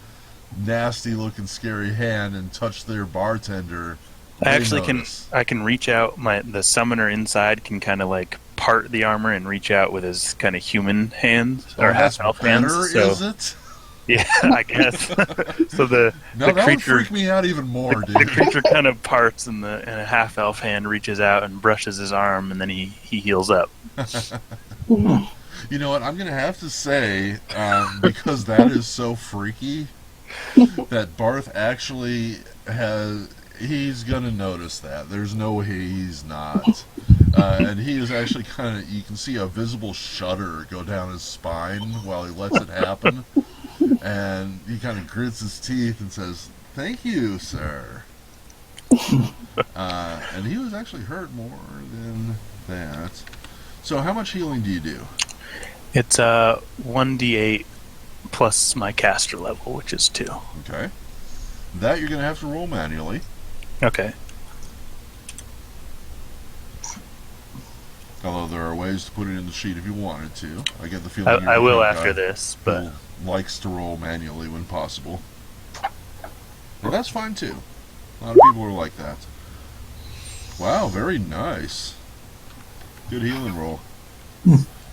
nasty-looking, scary hand and touch their bartender. I actually notice. can reach out. The summoner inside can kind of like part the armor and reach out with his kind of human hands or that's half elf better, hands. So, is it? yeah, I guess. So the No, that would creature freak me out even more, the dude. creature kind of parts, and a half elf hand reaches out and brushes his arm, and then he heals up. You know what? I'm going to have to say, because that is so freaky, that Barth actually he's going to notice that. There's no way he's not. And he is actually you can see a visible shudder go down his spine while he lets it happen. And he kind of grits his teeth and says, "Thank you, sir." And he was actually hurt more than that. So how much healing do you do? It's 1d8 plus my caster level, which is 2. Okay. That you're going to have to roll manually. Okay. Although there are ways to put it in the sheet if you wanted to. I get the feeling I you're will the kind of after guy this, but who likes to roll manually when possible. Well, that's fine too. A lot of people are like that. Wow, very nice. Good healing roll.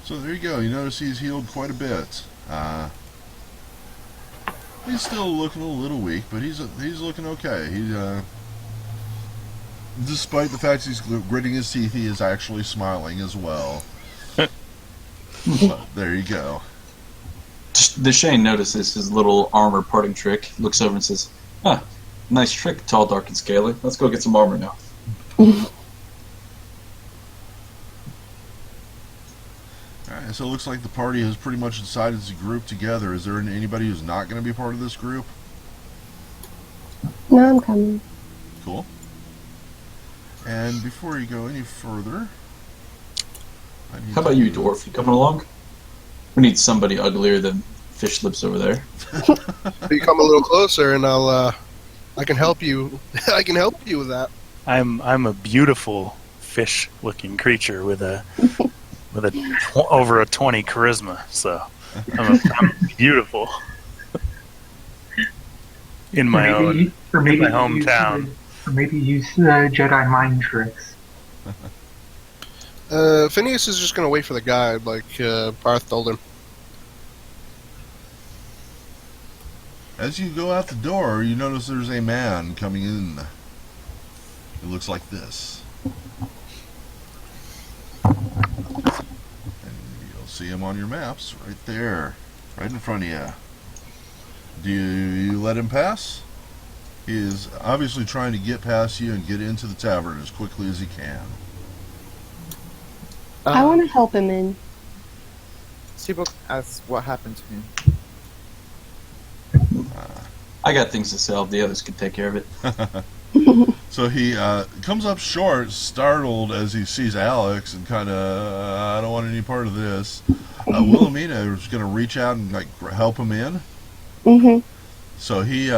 So there you go. You notice he's healed quite a bit. He's still looking a little weak, but he's looking okay. Despite the fact he's gritting his teeth, he is actually smiling as well. But there you go. The Shane notices his little armor parting trick, looks over and says, "Ah, nice trick, tall, dark, and scaly. Let's go get some armor now." Alright, so it looks like the party has pretty much decided to group together. Is there anybody who's not going to be part of this group? No, I'm coming. Cool. And before you go any further, How about you, dwarf? You coming along? We need somebody uglier than Fish Lips over there. You come a little closer, and I can help you. I can help you with that. I'm a beautiful fish-looking creature with over a 20 charisma, so I'm beautiful in my hometown. Or maybe use Jedi mind tricks. Phineas is just going to wait for the guide, like Barth told him. as you go out the door, you notice there's a man coming in. It looks like this. And you'll see him on your maps right there, right in front of you. Do you let him pass? He is obviously trying to get past you and get into the tavern as quickly as he can. I want to help him in. Seabook asks what happened to him. I got things to sell. The others can take care of it. So he comes up short, startled as he sees Alex, and kind of, I don't want any part of this. Wilhelmina is going to reach out and like help him in. Mhm. So he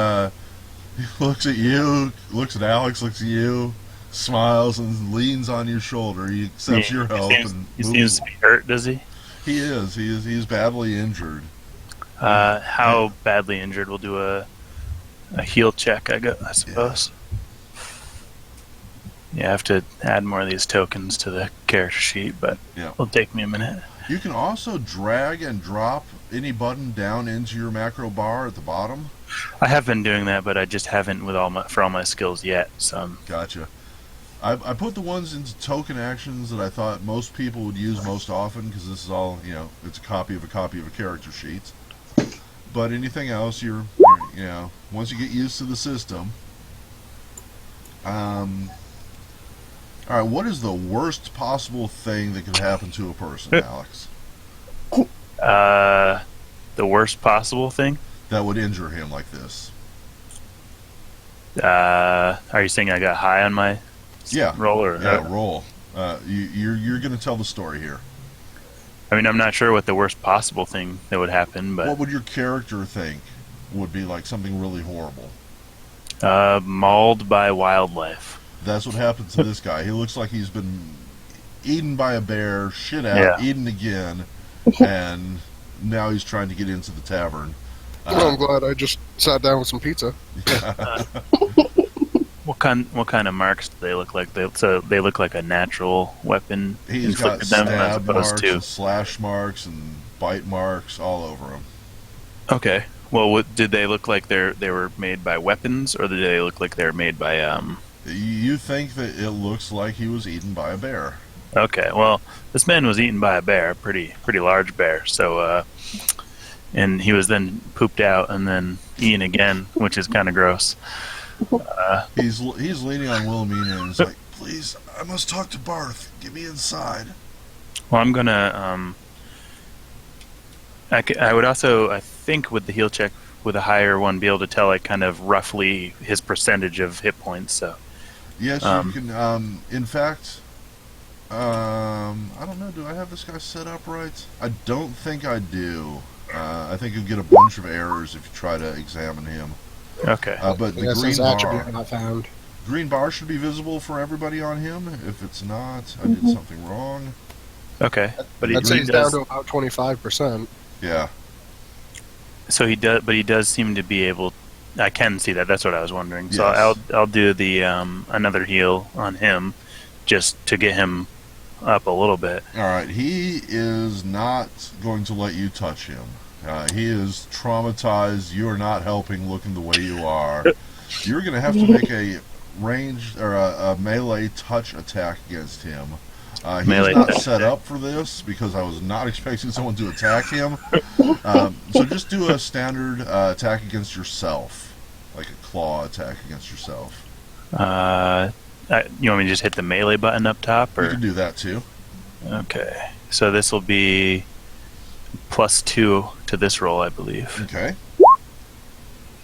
looks at you, looks at Alex, looks at you, smiles, and leans on your shoulder. He accepts your help and He moves. seems to be hurt, does he? He is. He's badly injured. How badly injured? We'll do a heal check, I suppose. Yeah, I have to add more of these tokens to the character sheet, but it'll take me a minute. You can also drag and drop any button down into your macro bar at the bottom. I have been doing that, but I just haven't for all my skills yet. So Gotcha. I put the ones into token actions that I thought most people would use most often, because this is all, it's a copy of a character sheet. But anything else, you're once you get used to the system. All right, what is the worst possible thing that could happen to a person, Alex? The worst possible thing? That would injure him like this. Are you saying I got high on my roll? Roll. You're going to tell the story here. I mean, I'm not sure what the worst possible thing that would happen, but... What would your character think would be like something really horrible? Mauled by wildlife. That's what happens to this guy. He looks like he's been eaten by a bear, shit out, eaten again, and now he's trying to get into the tavern. I'm glad I just sat down with some pizza. What kind of marks do they look like? They look like a natural weapon. He's got stab marks and slash marks and bite marks all over him. Okay. Well, did they look like they were made by weapons, or did they look like they were made by You think that it looks like he was eaten by a bear. Okay, well, this man was eaten by a bear, a pretty large bear. So, and he was then pooped out and then eaten again, which is kind of gross. He's leaning on Wilhelmina and he's like, "Please, I must talk to Barth. Get me inside." Well, I'm gonna. I would also, I think, with the heal check with a higher one, be able to tell like kind of roughly his percentage of hit points. So. Yes, you can. In fact, I don't know. Do I have this guy set up right? I don't think I do. I think you'll get a bunch of errors if you try to examine him. Okay. But the green bar should be visible for everybody on him. If it's not, I did something wrong. Okay, but I'd say he's down to about 25%. Yeah. So he does, but he does seem to be able. I can see that. That's what I was wondering. Yes. So I'll do the another heal on him, just to get him up a little bit. All right. He is not going to let you touch him. He is traumatized. You are not helping looking the way you are. You're going to have to make a ranged or a melee touch attack against him. He's not set up for this because I was not expecting someone to attack him. So just do a standard attack against yourself, like a claw attack against yourself. You want me to just hit the melee button up top, or you can do that too. Okay, so this will be +2 to this roll, I believe. Okay.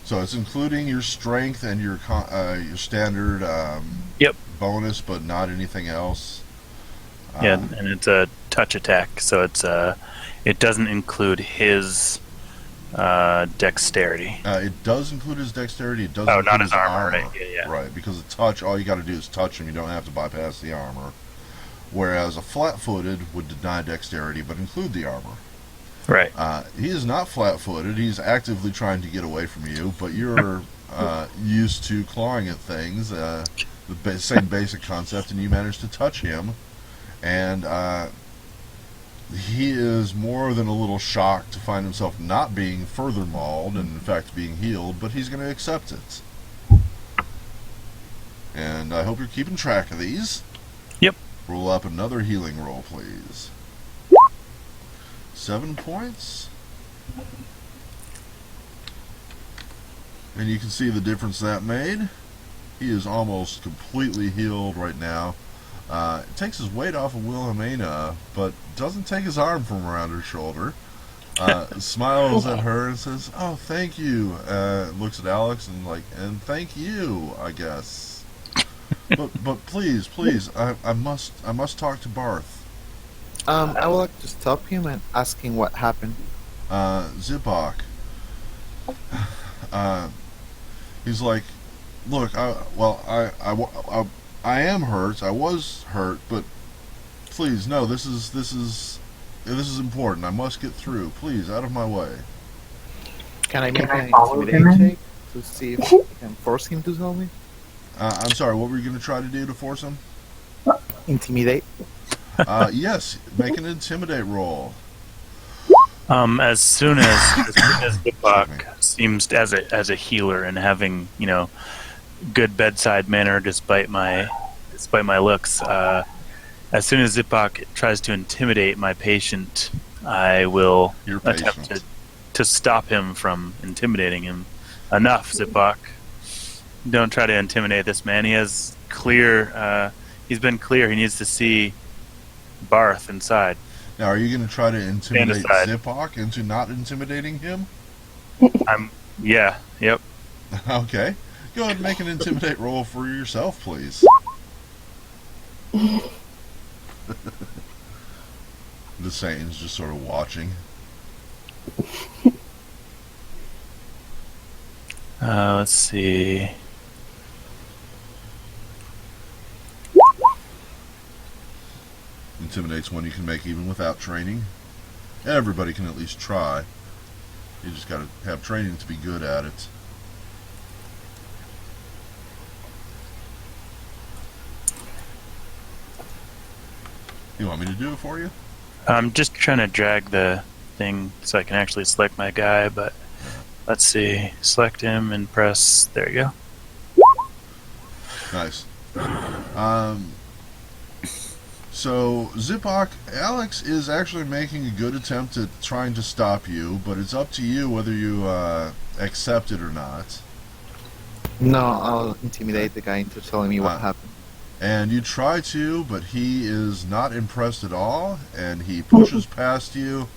So it's including your strength and your standard bonus, but not anything else. Yeah, and it's a touch attack, so it doesn't include his dexterity. It does include his dexterity. It doesn't include not his armor. Right? Yeah. Right, because a touch, all you got to do is touch him. You don't have to bypass the armor. Whereas a flat-footed would deny dexterity, but include the armor. Right. He is not flat-footed. He's actively trying to get away from you, but you're used to clawing at things. The same basic concept, and you managed to touch him. And he is more than a little shocked to find himself not being further mauled and in fact being healed, but he's going to accept it. And I hope you're keeping track of these. Yep. Roll up another healing roll, please. 7 points. And you can see the difference that made. He is almost completely healed right now. It takes his weight off of Wilhelmina, but doesn't take his arm from around her shoulder. Smiles at her and says, "Oh, thank you." Looks at Alex and and thank you, I guess. But please, I must talk to Barth. I would like to stop him and ask him what happened. Zipok. He's like, look, I am hurt. I was hurt, but please, no. This is important. I must get through. Please, out of my way. Can I Can make I an follow intimidate him? check to see if I can force him to tell me? I'm sorry. What were you going to try to do to force him? Intimidate? Yes. Make an intimidate roll. As soon as Excuse Zipok seems as a healer and having good bedside manner despite my looks, as soon as Zipok tries to intimidate my patient, I will Your attempt patient. to stop him from intimidating him. Enough, Zipok. Don't try to intimidate this man. He has clear. He's been clear. He needs to see Barth inside. Now, are you going to try to intimidate aside. Zipok into not intimidating him? Yeah. Yep. Okay. Go ahead and make an intimidate roll for yourself, please. The Satan's just sort of watching. Let's see. Intimidate's one you can make even without training. Everybody can at least try. You just got to have training to be good at it. You want me to do it for you? I'm just trying to drag the thing so I can actually select my guy, but let's see. Select him and press. There you go. Nice. So, Zipok, Alex is actually making a good attempt at trying to stop you, but it's up to you whether you accept it or not. No, I'll intimidate the guy into telling me what happened. And you try to, but he is not impressed at all, and he pushes past you,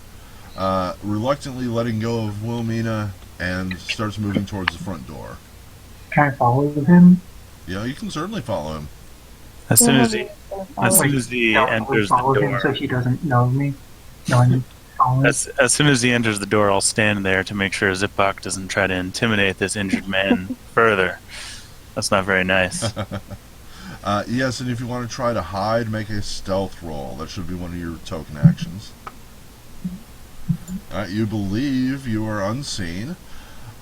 reluctantly letting go of Wilhelmina, and starts moving towards the front door. Can I follow him? Yeah, you can certainly follow him. As soon as he enters the follow him so door, he doesn't know me. Know me. Follow him. as soon as he enters the door, I'll stand there to make sure Zipok doesn't try to intimidate this injured man further. That's not very nice. Yes, and if you want to try to hide, make a stealth roll. That should be one of your token actions. You believe you are unseen.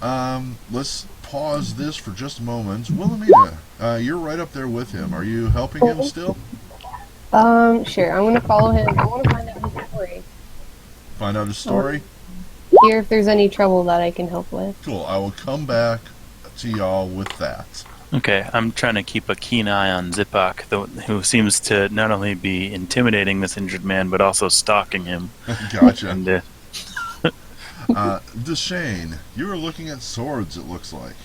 Let's pause this for just a moment. Wilhelmina, you're right up there with him. Are you helping him still? Sure. I'm gonna follow him. I want to find out his story. Find out his story? Hear if there's any trouble that I can help with. Cool. I will come back to y'all with that. Okay, I'm trying to keep a keen eye on Zipok, who seems to not only be intimidating this injured man, but also stalking him. Gotcha. And, Deshane, you were looking at swords, it looks like.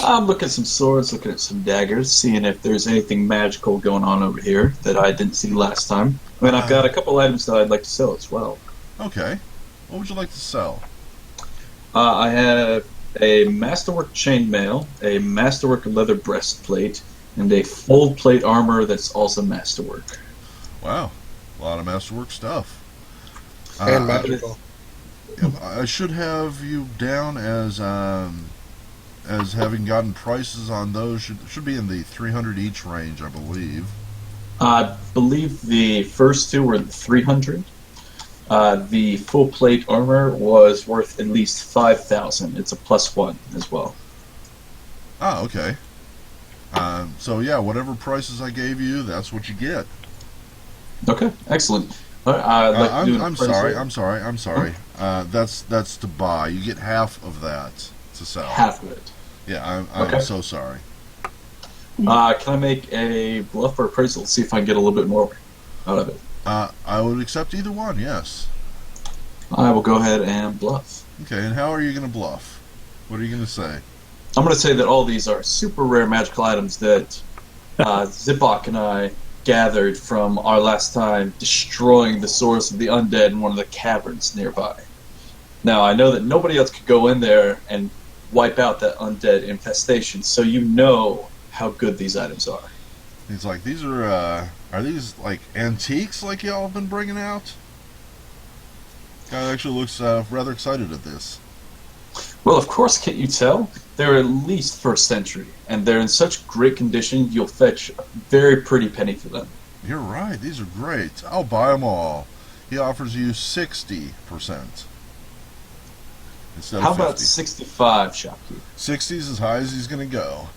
I'm looking at some swords, looking at some daggers, seeing if there's anything magical going on over here that I didn't see last time. I mean, I've got a couple items that I'd like to sell as well. Okay. What would you like to sell? I have a masterwork chainmail, a masterwork leather breastplate, and a full plate armor that's also masterwork. Wow. A lot of masterwork stuff. And magical. I should have you down as having gotten prices on those. Should be in the 300 each range, I believe. I believe the first two were 300. The full plate armor was worth at least 5,000. It's a +1 as well. Ah, okay. So yeah, whatever prices I gave you, that's what you get. Okay, excellent. I'd like to do I'm sorry. That's to buy. You get half of that to sell. half of it. Yeah, Okay. I'm so sorry. Can I make a bluff or appraisal? See if I can get a little bit more out of it. I would accept either one. Yes. I will go ahead and bluff. Okay. And how are you going to bluff? What are you going to say? I'm going to say that all these are super rare magical items that Zipok and I gathered from our last time destroying the source of the undead in one of the caverns nearby. Now, I know that nobody else could go in there and wipe out that undead infestation, so you know how good these items are. He's like, these are these like antiques like y'all have been bringing out? Guy actually looks rather excited at this. Well, of course, can't you tell? They're at least first century, and they're in such great condition you'll fetch a very pretty penny for them. You're right, these are great. I'll buy them all. He offers you 60% instead of 50. How about 65, shopkeeper? 60's as high as he's going to go.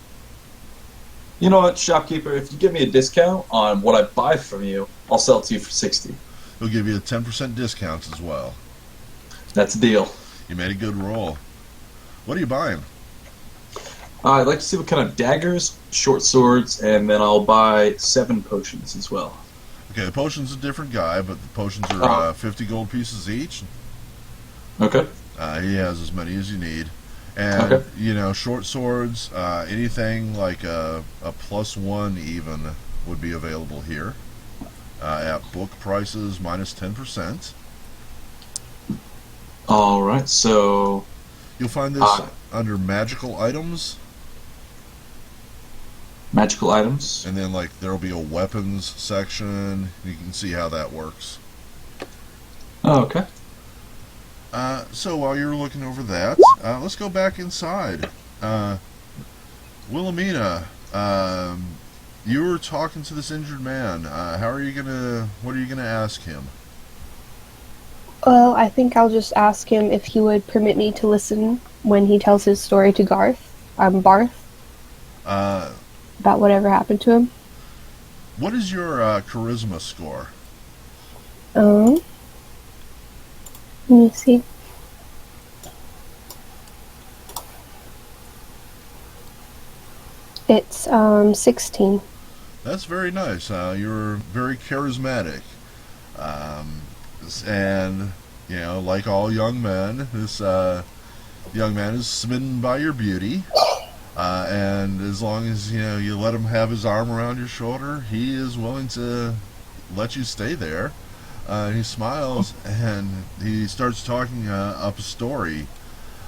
You know what, shopkeeper? If you give me a discount on what I buy from you, I'll sell it to you for 60. He'll give you a 10% discount as well. That's a deal. You made a good roll. What are you buying? I'd like to see what kind of daggers, short swords, and then I'll buy 7 potions as well. Okay, the potion's a different guy, but the potions are 50 gold pieces each. Okay. He has as many as you need. And, Okay. you know, short swords, anything like a +1 even would be available here. At book prices minus 10%. Alright, so... You'll find this under magical items. Magical items. And then, like, there'll be a weapons section. You can see how that works. Oh, okay. So while you're looking over that, let's go back inside. Wilhelmina, you were talking to this injured man. What are you gonna ask him? Well, I think I'll just ask him if he would permit me to listen when he tells his story to Barth. About whatever happened to him. What is your charisma score? Let me see. It's 16. That's very nice. You're very charismatic. And, you know, like all young men, this young man is smitten by your beauty. And as long as, you know, you let him have his arm around your shoulder, he is willing to let you stay there. He smiles and he starts talking up a story.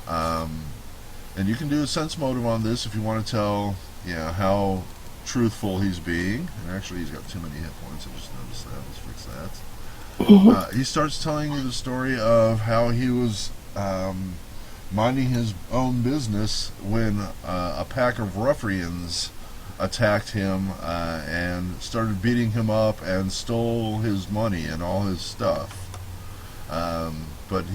And you can do a sense motive on this if you want to tell, you know, how truthful he's being. And actually, he's got too many hit points. I just noticed that. Let's fix that. He starts telling you the story of how he was minding his own business when a pack of ruffians attacked him and started beating him up and stole his money and all his stuff. But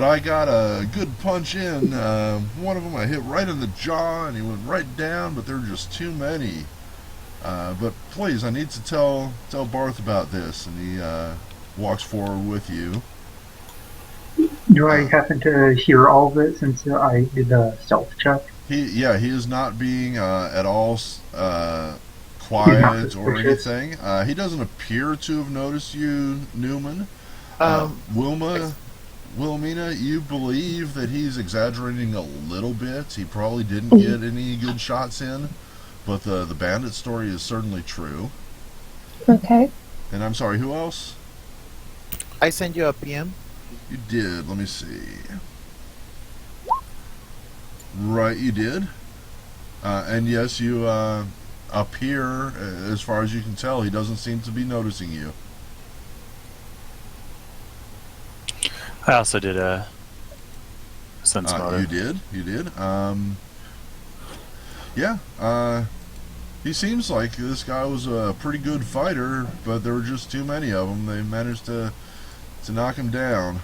I got a good punch in. One of them I hit right in the jaw and he went right down, but there were just too many. But please, I need to tell Barth about this. And he walks forward with you. Do I happen to hear all of it since I did the stealth check? He is not being at all quiet or anything. He doesn't appear to have noticed you, Newman. Wilhelmina, you believe that he's exaggerating a little bit. He probably didn't get any good shots in, but the bandit story is certainly true. Okay. And I'm sorry, who else? I sent you a PM. You did. Let me see. Right, you did. And yes, you appear, as far as you can tell, he doesn't seem to be noticing you. I also did a sense motive. You did. Yeah. He seems like this guy was a pretty good fighter, but there were just too many of them. They managed to knock him down.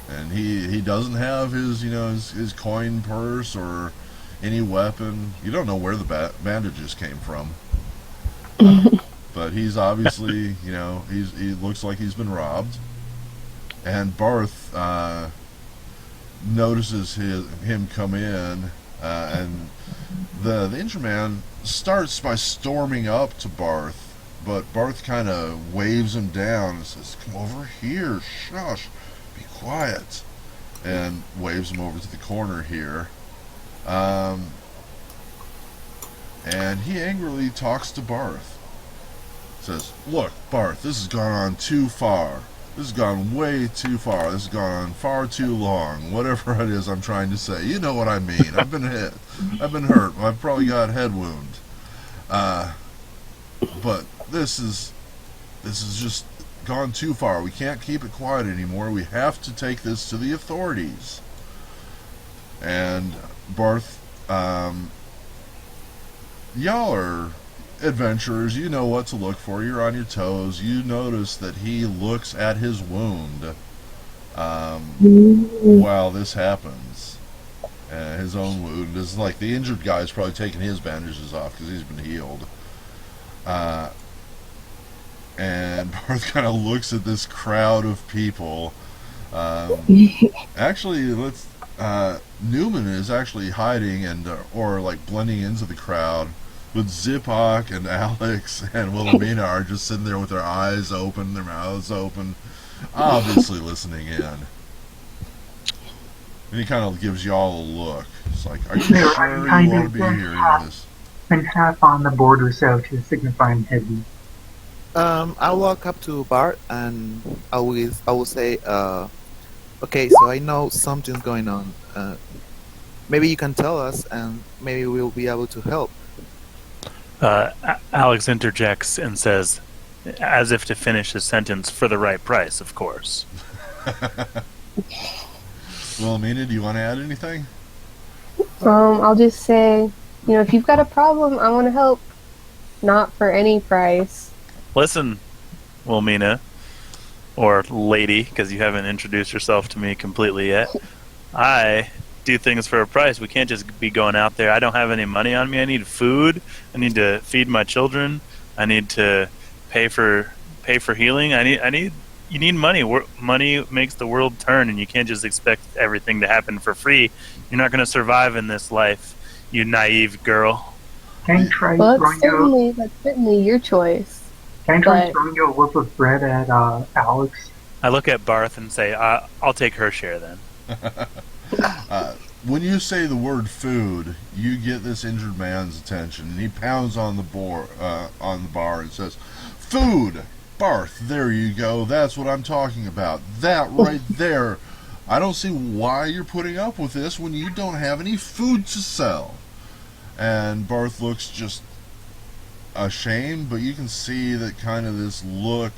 And he doesn't have his, you know, his coin purse or any weapon. You don't know where the bandages came from. But he's obviously, you know, he looks like he's been robbed. And Barth notices him come in, and the injured man starts by storming up to Barth, but Barth kind of waves him down and says, "Come over here, shush, be quiet," and waves him over to the corner here. And he angrily talks to Barth. Says, "Look, Barth, this has gone on too far. This has gone way too far. This has gone on far too long. Whatever it is I'm trying to say. You know what I mean. I've been hit. I've been hurt. I've probably got a head wound. But this is just gone too far. We can't keep it quiet anymore. We have to take this to the authorities. And Barth, y'all are adventurers. You know what to look for. You're on your toes. You notice that he looks at his wound while this happens. His own wound is like the injured guy's probably taking his bandages off because he's been healed. And Barth kind of looks at this crowd of people. Actually, Newman is actually hiding and or like blending into the crowd, but Zipak and Alex and Wilhelmina are just sitting there with their eyes open, their mouths open, obviously listening in. And he kind of gives y'all a look. It's like, are you sure you want to be hearing this? I'm half on the border, so to signify I'm heavy. I'll walk up to Bart and I will say, okay, so I know something's going on. Maybe you can tell us, and maybe we'll be able to help. Alex interjects and says, as if to finish his sentence, for the right price, of course. Well, Mina, do you want to add anything? I'll just say, if you've got a problem, I want to help. Not for any price. Listen, Wilhelmina, or lady, because you haven't introduced yourself to me completely yet. I do things for a price. We can't just be going out there. I don't have any money on me. I need food. I need to feed my children. I need to pay for healing. You need money. Money makes the world turn, and you can't just expect everything to happen for free. You're not going to survive in this life, you naive girl. Can I try that's certainly your choice. Can I try throwing you a loaf of bread at Alex? I look at Barth and say, I'll take her share then. When you say the word food, you get this injured man's attention, and he pounds on the bar and says, "Food, Barth, there you go. That's what I'm talking about. That right there. I don't see why you're putting up with this when you don't have any food to sell." And Barth looks just ashamed, but you can see that kind of this look.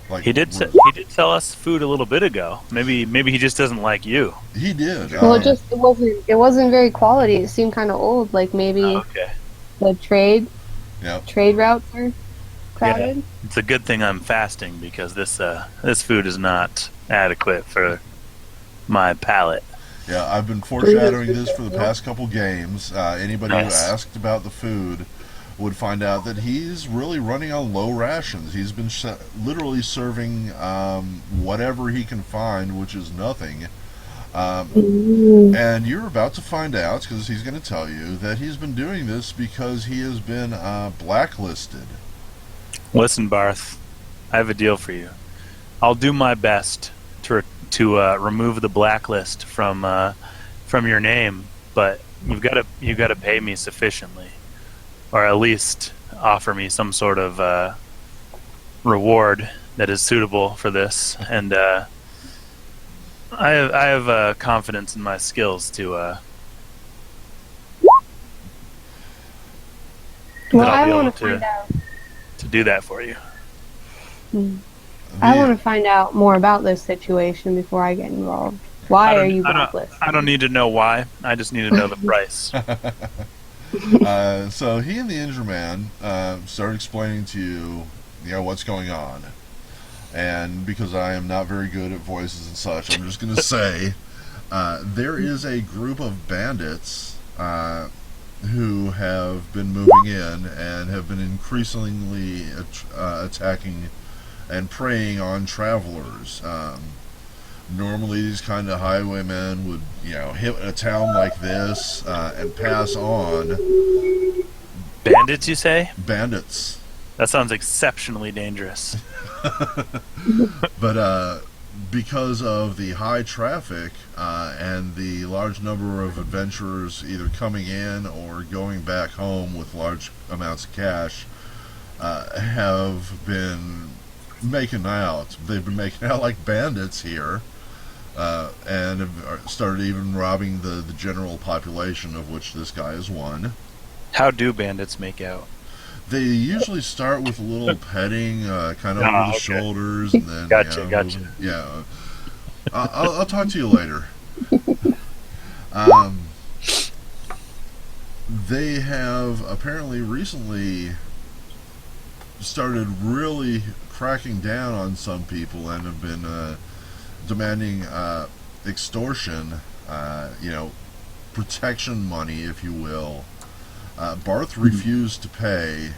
Like he did sell us food a little bit ago. Maybe he just doesn't like you. He did. Well, it wasn't very quality. It seemed kind of old. Like maybe the trade routes are crowded. Yeah. It's a good thing I'm fasting because this food is not adequate for my palate. Yeah, I've been foreshadowing this for the past couple games. Anybody who asked about the food would find out that he's really running on low rations. He's been literally serving whatever he can find, which is nothing. And you're about to find out, because he's going to tell you, that he's been doing this because he has been blacklisted. Listen, Barth, I have a deal for you. I'll do my best to remove the blacklist from your name, but you've got to pay me sufficiently, or at least offer me some sort of reward that is suitable for this. And I have confidence in my skills to. Well, I want to find out. To do that for you. I want to find out more about this situation before I get involved. Why are you blacklisted? I don't need to know why. I just need to know the price. So he and the injured man started explaining to you, what's going on. And because I am not very good at voices and such, I'm just going to say there is a group of bandits who have been moving in and have been increasingly attacking and preying on travelers. Normally these kind of highwaymen would, hit a town like this and pass on. Bandits, you say? Bandits. That sounds exceptionally dangerous. But because of the high traffic and the large number of adventurers either coming in or going back home with large amounts of cash, have been making out. They've been making out like bandits here, and have started even robbing the general population, of which this guy is one. How do bandits make out? They usually start with a little petting, kind of Ah, over the okay. shoulders, and then Gotcha, gotcha. yeah. I'll talk to you later. Um, they have apparently recently started really cracking down on some people and have been demanding extortion, protection money, if you will. Barth refused to pay,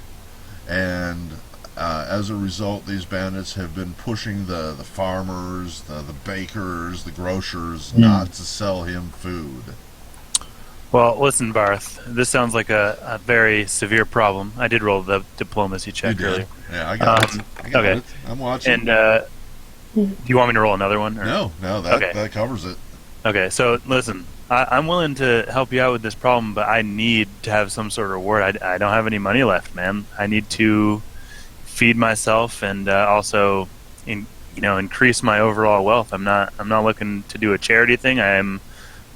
and as a result, these bandits have been pushing the farmers, the bakers, the grocers not to sell him food. Well, listen, Barth. This sounds like a very severe problem. I did roll the diplomacy check earlier. Yeah, I got it. Okay. It. I'm watching. And do you want me to roll another one? Or? No, that covers it. Okay, so listen, I'm willing to help you out with this problem, but I need to have some sort of reward. I don't have any money left, man. I need to feed myself and also, increase my overall wealth. I'm not looking to do a charity thing. I'm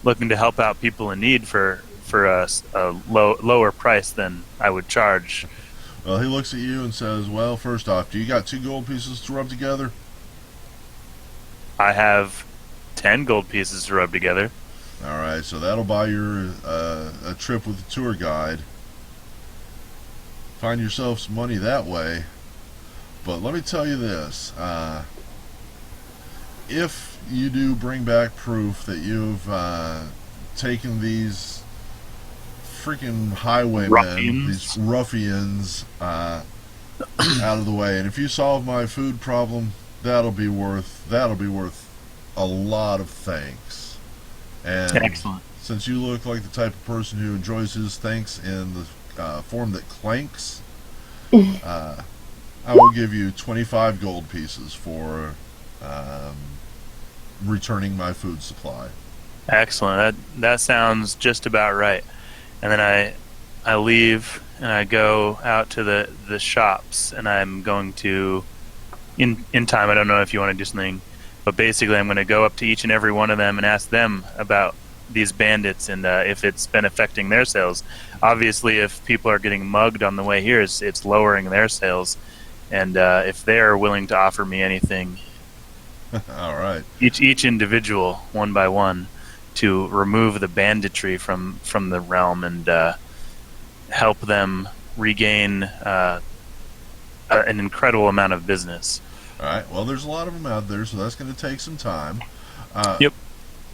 looking to help out people in need for a lower price than I would charge. Well, he looks at you and says, "Well, first off, do you got 2 gold pieces to rub together?" I have 10 gold pieces to rub together. All right, so that'll buy your a trip with a tour guide. Find yourself some money that way. But let me tell you this: if you do bring back proof that you've taken these freaking highwaymen, these ruffians, out of the way, and if you solve my food problem, that'll be worth a lot of thanks. And Excellent. since you look like the type of person who enjoys his thanks in the form that clanks, I will give you 25 gold pieces for returning my food supply. Excellent. That sounds just about right. And then I leave and I go out to the shops, and I'm going to in time. I don't know if you want to do something, but basically I'm going to go up to each and every one of them and ask them about these bandits and if it's been affecting their sales. Obviously, if people are getting mugged on the way here, it's lowering their sales. And if they're willing to offer me anything, all right, each individual, one by one, to remove the banditry from the realm and help them regain an incredible amount of business. All right. Well, there's a lot of them out there, so that's going to take some time. Yep.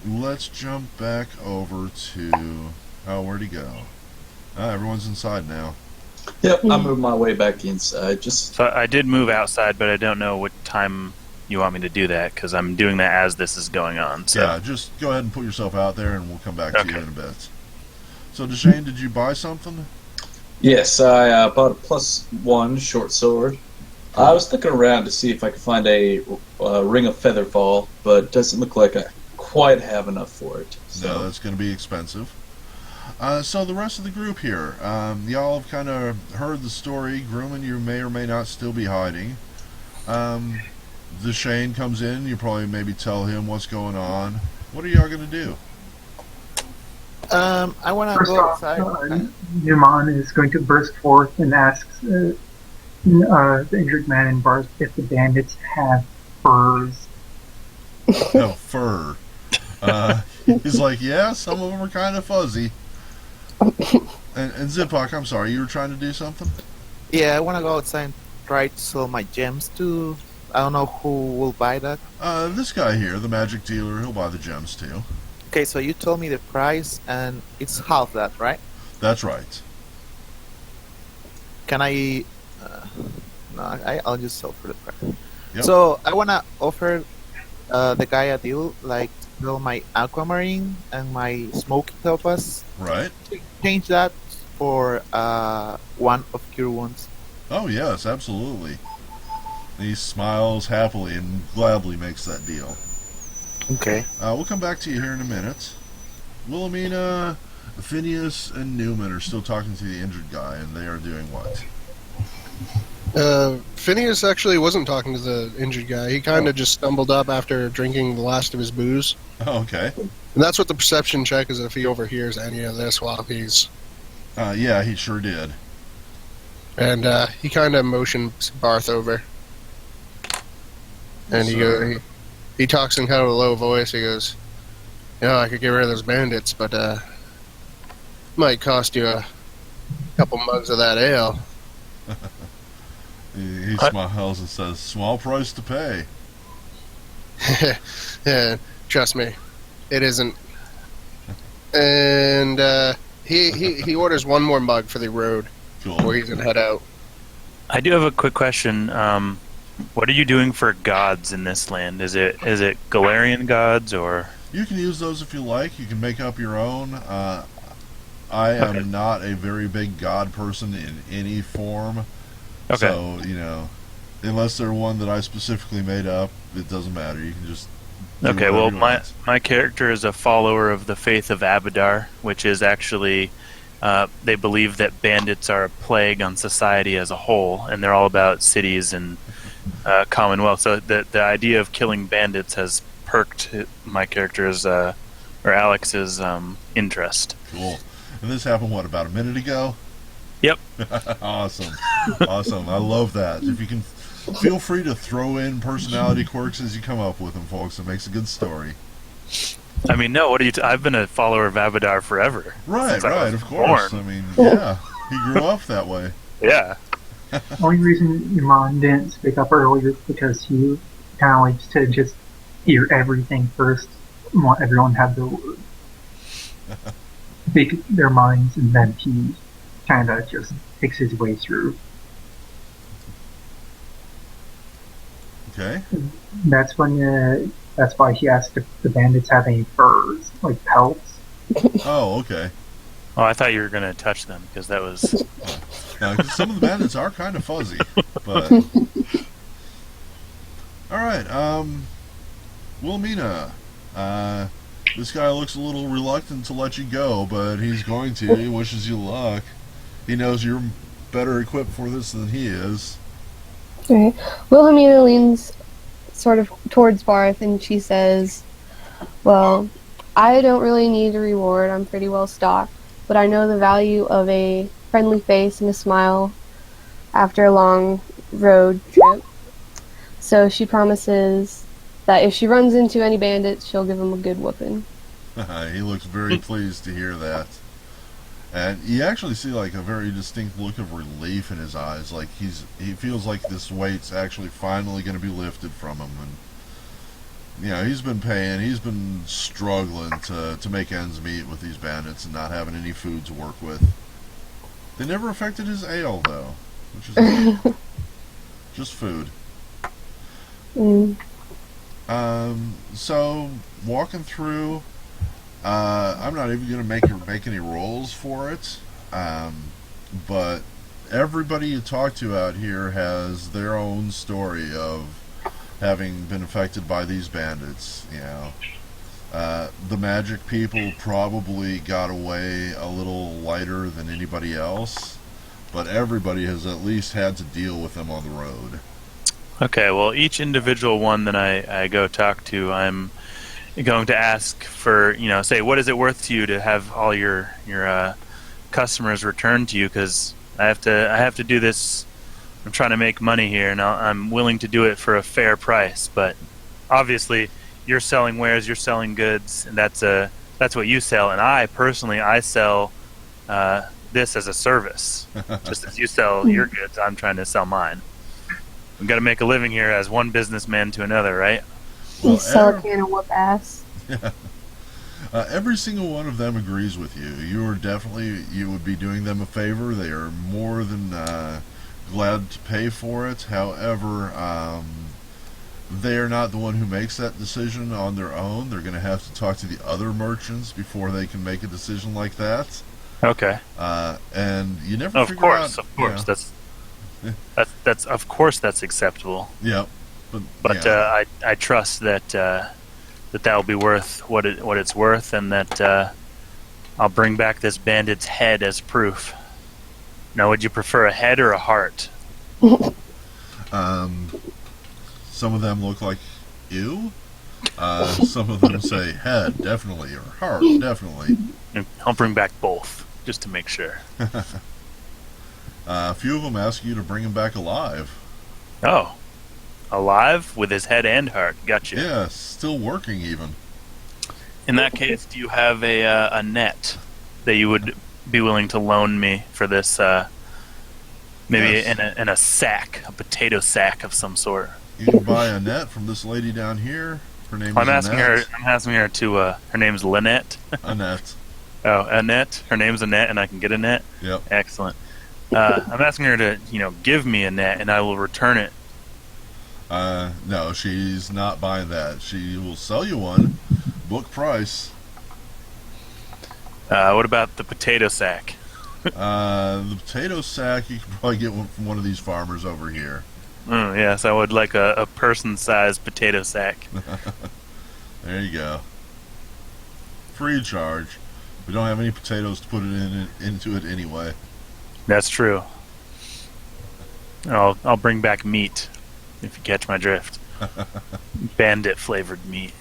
Let's jump back over to... Oh, where'd he go? Everyone's inside now. Yep, I moved my way back inside. So I did move outside, but I don't know what time you want me to do that, because I'm doing that as this is going on. So. Yeah, just go ahead and put yourself out there, and we'll come back to you in a bit. So, Deshane, did you buy something? Yes, I bought a +1 short sword. I was looking around to see if I could find a ring of featherfall, but it doesn't look like I quite have enough for it. So. No, that's going to be expensive. So the rest of the group here, y'all have kind of heard the story. Grumman, you may or may not still be hiding. Deshane comes in, you probably maybe tell him what's going on. What are y'all going to do? I want to First go off, outside. Numan is going to burst forth and asks the injured man in Barth if the bandits have furs. No, fur. He's like, yeah, some of them are kind of fuzzy. And Zipak, I'm sorry, you were trying to do something? Yeah, I want to go outside and try to sell my gems to... I don't know who will buy that. This guy here, the magic dealer, he'll buy the gems too. Okay, so you told me the price, and it's half that, right? That's right. Can I... no, I'll just sell for the price. Yep. So, I want to offer the guy a deal, like, sell my aquamarine and my smoky topaz. Right. Change that for one of cure wounds. Oh, yes, absolutely. He smiles happily and gladly makes that deal. Okay. We'll come back to you here in a minute. Wilhelmina, Phineas, and Newman are still talking to the injured guy, and they are doing what? Phineas actually wasn't talking to the injured guy. He kind of just stumbled up after drinking the last of his booze. Oh, okay. And that's what the perception check is if he overhears any of this while he's... Yeah, he sure did. And he kind of motions Barth over. And he talks in kind of a low voice. He goes, "Yeah, I could get rid of those bandits, but might cost you a couple mugs of that ale." He smiles and says, "Small price to pay." Yeah, trust me, it isn't. And he orders one more mug for the road before he's gonna head out. I do have a quick question. What are you doing for gods in this land? Is it Galarian gods or? You can use those if you like. You can make up your own. I am not a very big god person in any form. Okay. So, unless they're one that I specifically made up, it doesn't matter. You can just do Okay, well, whatever you want. my character is a follower of the faith of Abadar, which is actually, they believe that bandits are a plague on society as a whole, and they're all about cities and commonwealth. So the idea of killing bandits has perked my character's, or Alex's, interest. Cool. And this happened, about a minute ago? Yep. Awesome. Awesome. I love that. If you can, feel free to throw in personality quirks as you come up with them, folks. It makes a good story. I mean, no, what are you... I've been a follower of Abadar forever. Right, of course. Born. I mean, yeah. He grew up that way. Yeah. The only reason your mom didn't speak up earlier is because he kind of likes to just hear everything first and want everyone to have their word. Speak their minds, and then he kind of just picks his way through. Okay. That's why he asked if the bandits have any furs, like pelts. Oh, okay. Oh, I thought you were going to touch them, because that was... Now, 'cause some of the bandits are kind of fuzzy, but... Alright, Wilhelmina, this guy looks a little reluctant to let you go, but he's going to. He wishes you luck. He knows you're better equipped for this than he is. Alright. Wilhelmina leans sort of towards Barth and she says, "Well, I don't really need a reward. I'm pretty well stocked, but I know the value of a friendly face and a smile after a long road trip. So she promises that if she runs into any bandits, she'll give them a good whooping." He looks very pleased to hear that. And you actually see like a very distinct look of relief in his eyes. Like he feels like this weight's actually finally going to be lifted from him. And he's been paying, he's been struggling to make ends meet with these bandits and not having any food to work with. They never affected his ale though, which is just food. So walking through, I'm not even going to make any rolls for it, but everybody you talk to out here has their own story of having been affected by these bandits. The magic people probably got away a little lighter than anybody else, but everybody has at least had to deal with them on the road. Okay, well, each individual one that I go talk to, I'm going to ask for, say, what is it worth to you to have all your customers returned to you? Because I have to do this. I'm trying to make money here, and I'm willing to do it for a fair price. But obviously, you're selling wares, you're selling goods, and that's what you sell. And I personally sell this as a service. Just as you sell your goods, I'm trying to sell mine. We've got to make a living here as one businessman to another, right? You sell a can of whoop ass. Yeah. Every single one of them agrees with you. You would be doing them a favor. They are more than glad to pay for it. However, they are not the one who makes that decision on their own. They're going to have to talk to the other merchants before they can make a decision like that. Okay. And you never Of figure course, out... of course. That's of course that's acceptable. Yeah. But I trust that will be worth what it's worth, and that I'll bring back this bandit's head as proof. Now, would you prefer a head or a heart? Some of them look like ew. Some of them say head, definitely, or heart, definitely. I'll bring back both, just to make sure. A few of them ask you to bring him back alive. Oh. Alive? With his head and heart. Gotcha. Yeah, still working even. In that case, do you have a net that you would be willing to loan me for this, maybe Yes. in a sack, a potato sack of some sort? You can buy a net from this lady down here. Her name I'm is Annette. asking her to, her name's Lynette. Annette. Oh, Annette? Her name's Annette and I can get a net? Yep. Excellent. I'm asking her to, give me a net and I will return it. No, she's not buying that. She will sell you one. Book price. What about the potato sack? The potato sack, you can probably get one from one of these farmers over here. Yes, I would like a person-sized potato sack. There you go. Free of charge. We don't have any potatoes to put into it anyway. That's true. I'll bring back meat, if you catch my drift. Bandit flavored meat.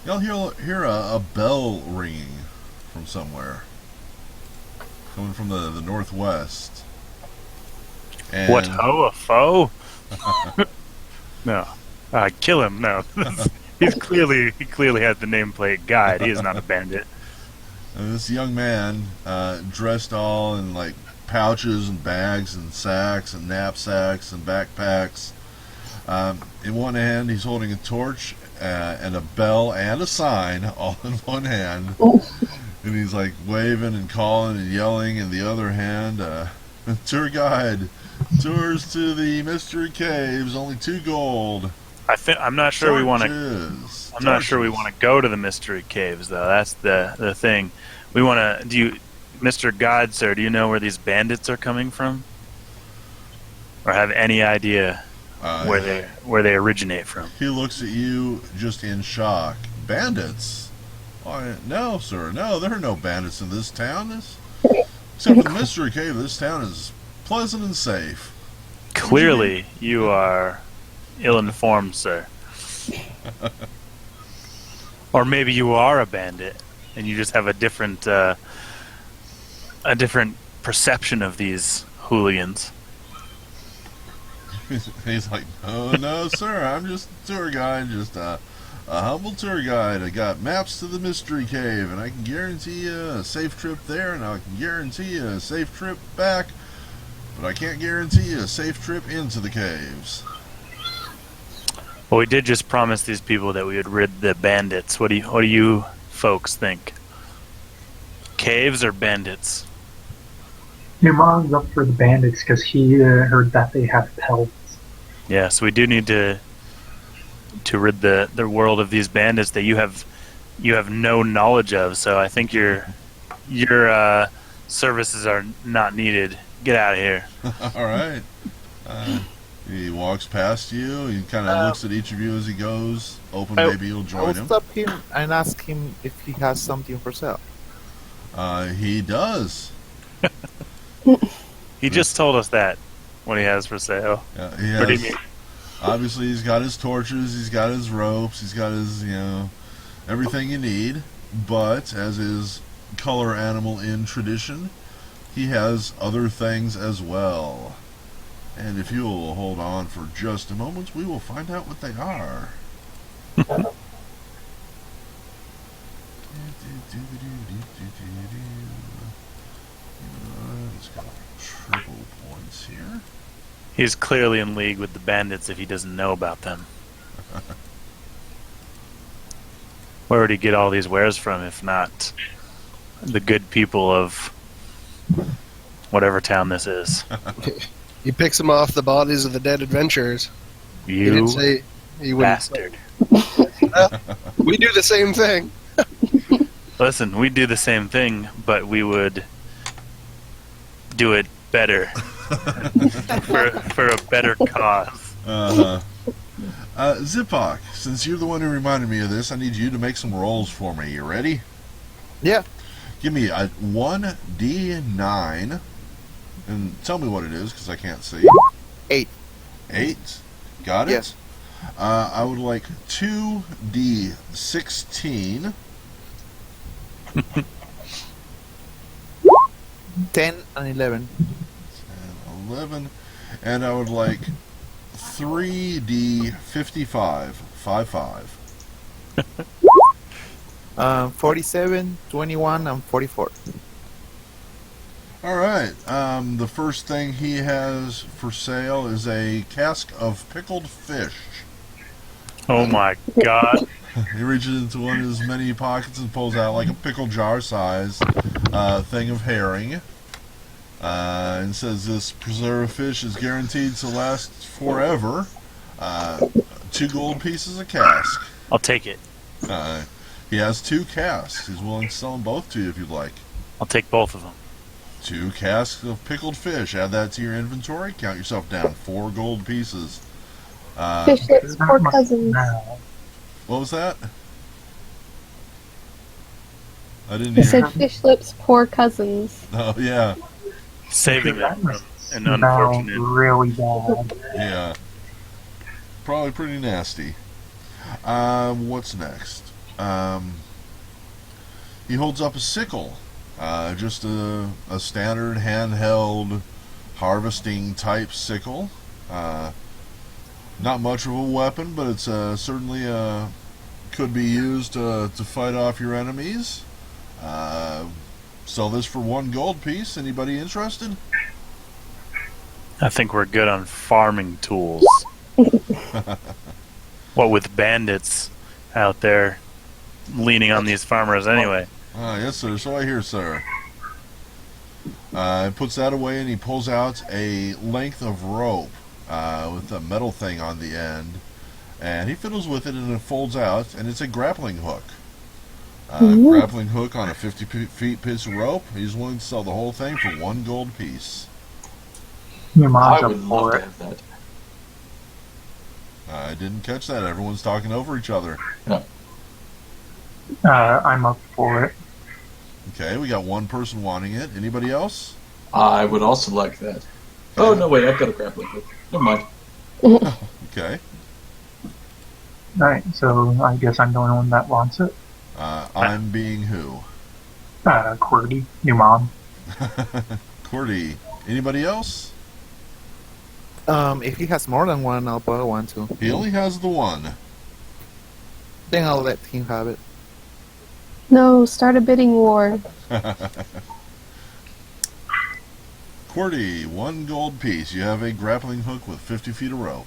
You'll hear a bell ringing from somewhere, coming from the northwest. And What ho, a foe? No, kill him. No, he clearly has the nameplate guide. He is not a bandit. And this young man, dressed all in like pouches and bags and sacks and knapsacks and backpacks. In one hand, he's holding a torch and a bell and a sign, all in one hand. And he's like waving and calling and yelling. In the other hand, tour guide, tours to the mystery caves, only 2 gold. I'm not sure we want to. Torches. I'm not sure we want to go to the mystery caves, though. That's the thing. We want to. Mr. God, sir? Do you know where these bandits are coming from, or have any idea where they originate from? He looks at you just in shock. Bandits? Oh, no, sir. No, there are no bandits in this town. Except for the mystery cave, this town is pleasant and safe. Clearly, you are ill-informed, sir. Or maybe you are a bandit, and you just have a different perception of these hooligans. He's like, oh, no, sir. I'm just a tour guide, just a humble tour guide. I got maps to the mystery cave, and I can guarantee you a safe trip there, and I can guarantee you a safe trip back, but I can't guarantee you a safe trip into the caves. Well, we did just promise these people that we would rid the bandits. What do you folks think? Caves or bandits? Your mom's up for the bandits because he heard that they have pelts. Yes, we do need to rid the world of these bandits that you have no knowledge of. So I think your services are not needed. Get out of here. All right. He walks past you. He kind of looks at each of you as he goes. Maybe you'll I join will him. stop him and ask him if he has something for sale. He does. He just told us that what he has for sale. Yeah, he What do you has. mean? Obviously, he's got his torches. He's got his ropes. He's got his, everything you need. But as is color animal in tradition, he has other things as well. And if you will hold on for just a moment, we will find out what they are. Let's go triple points here. He's clearly in league with the bandits if he doesn't know about them. Where would he get all these wares from if not the good people of whatever town this is? He picks them off the bodies of the dead adventurers. He You didn't say he wouldn't. bastard. We do the same thing. Listen, we do the same thing, but we would do it better. for a better cause. Zipak, since you're the one who reminded me of this, I need you to make some rolls for me. You ready? Yeah. Give me a 1d9 And tell me what it is, because I can't see. 8. 8. Got it? Yes. I would like 2d16. 10 and 11. 10, 11. And I would like 3d55. 5. 47, 21, and 44. Alright, the first thing he has for sale is a cask of pickled fish. Oh my god. He reaches into one of his many pockets and pulls out like a pickle jar size thing of herring. And says this preserved fish is guaranteed to last forever. 2 gold pieces a cask. I'll take it. He has 2 casks. He's willing to sell them both to you if you'd like. I'll take both of them. 2 casks of pickled fish. Add that to your inventory. Count yourself down. 4 gold pieces. Fish lips, That poor must- cousins. no. What was that? I didn't He hear. said fish lips, poor cousins. Oh, yeah. Saving That them must from an smell unfortunate. really bad. Yeah. Probably pretty nasty. What's next? He holds up a sickle. Just a standard handheld harvesting type sickle. Not much of a weapon, but it's certainly could be used to fight off your enemies. Sell this for 1 gold piece. Anybody interested? I think we're good on farming tools. What with bandits out there leaning on these farmers anyway. Yes, sir. So I hear, sir. He puts that away and he pulls out a length of rope with a metal thing on the end. And he fiddles with it and it folds out, and it's a grappling hook. Grappling hook on a 50 feet piece of rope. He's willing to sell the whole thing for 1 gold piece. Your mom's I up would for love to it. have that. I didn't catch that. Everyone's talking over each other. I'm up for it. Okay, we got 1 person wanting it. Anybody else? I would also like that. Oh, no, wait, I've got a grappling hook. Never mind. Okay. Alright, so I guess I'm the only one that wants it. I'm being who? QWERTY, your mom. QWERTY. Anybody else? If he has more than one, I'll buy one too. He only has the 1. Then I'll let him have it. No, start a bidding war. QWERTY, 1 gold piece. You have a grappling hook with 50 feet of rope.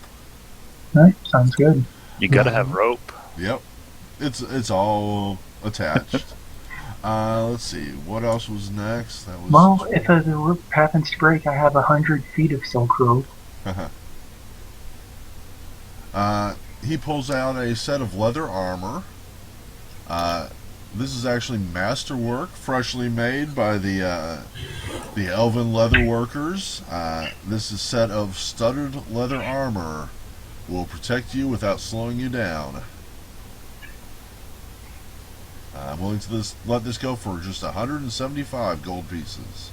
Alright, sounds good. You gotta have rope. Yep. It's all attached. Let's see. What else was next? That was Well, if the rope happens to break, I have 100 feet of silk rope. He pulls out a set of leather armor. This is actually masterwork, freshly made by the elven leather workers. This is a set of studded leather armor. Will protect you without slowing you down. I'm willing to let this go for just 175 gold pieces.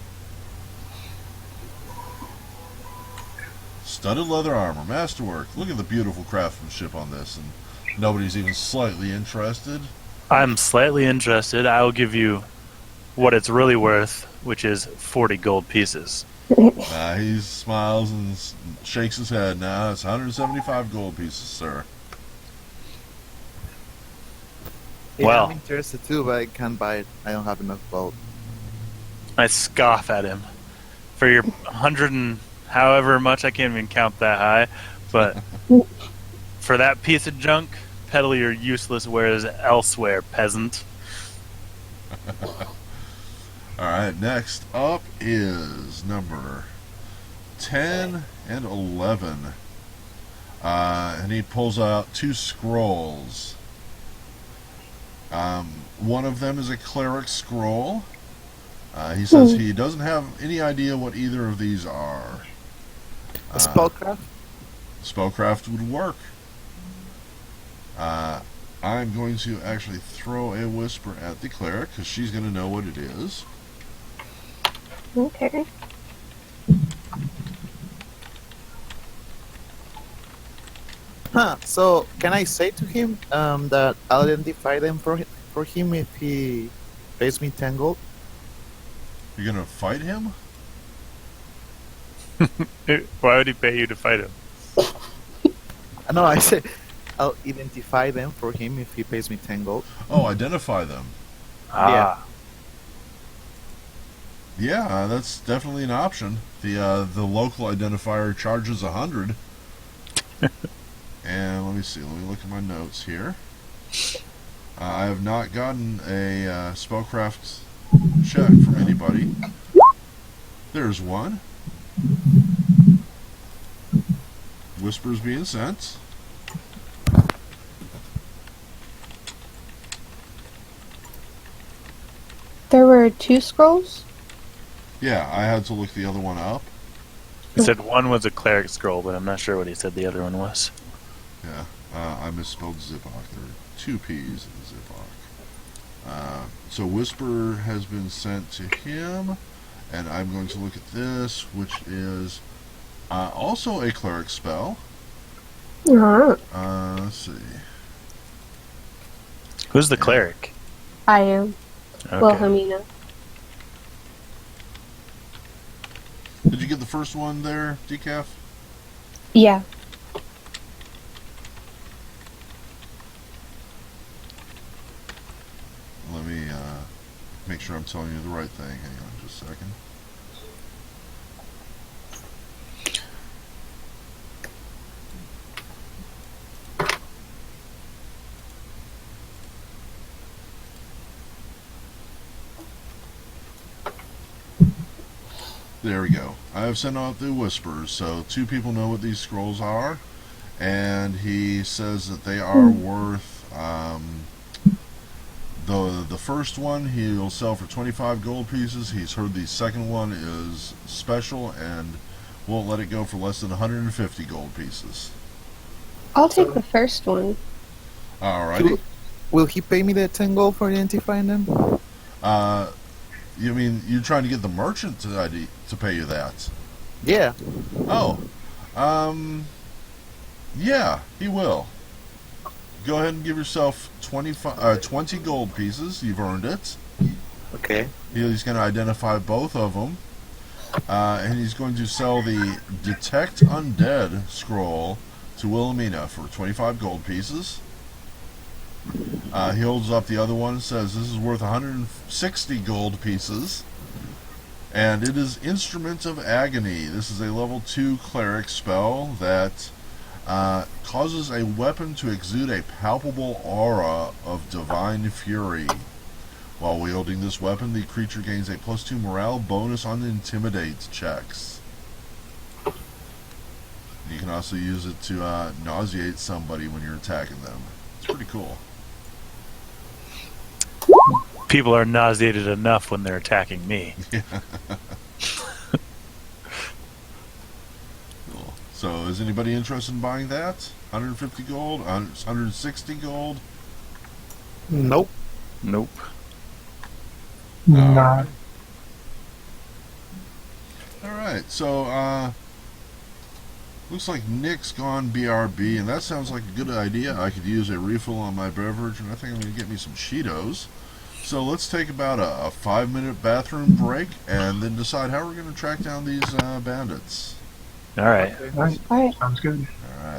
Studded leather armor, masterwork. Look at the beautiful craftsmanship on this, and nobody's even slightly interested. I'm slightly interested. I will give you what it's really worth, which is 40 gold pieces. He smiles and shakes his head. Now it's 175 gold pieces, sir. Yeah, Well. I'm interested too, but I can't buy it. I don't have enough gold. I scoff at him. For your 100 and however much, I can't even count that high, but for that piece of junk, peddle your useless wares elsewhere, peasant. Alright, next up is number 10 and 11. And he pulls out 2 scrolls. One of them is a cleric scroll. He says he doesn't have any idea what either of these are. A spellcraft? Spellcraft would work. I'm going to actually throw a whisper at the cleric because she's going to know what it is. Okay. Huh. So can I say to him that I'll identify them for him if he pays me 10 gold? You're gonna fight him? Why would he pay you to fight him? No, I said I'll identify them for him if he pays me 10 gold. Oh, identify them. Ah. Yeah, that's definitely an option. The local identifier charges 100. And let me see. Let me look at my notes here. I have not gotten a spellcraft check from anybody. There's one. Whispers being sent. There were 2 scrolls? Yeah, I had to look the other one up. He said one was a cleric scroll, but I'm not sure what he said the other one was. Yeah, I misspelled Zipok. There are 2 P's in Zipok. So Whisper has been sent to him, and I'm going to look at this, which is also a cleric spell. Let's see. Who's the cleric? I am. Okay. Wilhelmina. Did you get the first one there, Decaf? Yeah. Let me make sure I'm telling you the right thing. Hang on just a second. There we go. I have sent out the whispers, so 2 people know what these scrolls are, and he says that they are worth the first one he'll sell for 25 gold pieces. He's heard the second one is special and won't let it go for less than 150 gold pieces. I'll take the first one. Alrighty. Will he pay me the 10 gold for identifying them? You mean you're trying to get the merchant to pay you that? Yeah. Oh, yeah, he will. Go ahead and give yourself 20 gold pieces. You've earned it. Okay. He's going to identify both of them, and he's going to sell the Detect Undead scroll to Wilhelmina for 25 gold pieces. He holds up the other one and says this is worth 160 gold pieces. And it is Instrument of Agony. This is a level 2 cleric spell that causes a weapon to exude a palpable aura of divine fury. While wielding this weapon, the creature gains a +2 morale bonus on intimidate checks. You can also use it to nauseate somebody when you're attacking them. It's pretty cool. People are nauseated enough when they're attacking me. Yeah. Cool. So, is anybody interested in buying that? 150 gold? 160 gold? Nope. Nope. Nah. Alright, so, looks like Nick's gone BRB, and that sounds like a good idea. I could use a refill on my beverage, and I think I'm going to get me some Cheetos. So let's take about a 5-minute bathroom break, and then decide how we're going to track down these bandits. All right. Alright. Alright. Sounds good. Alright.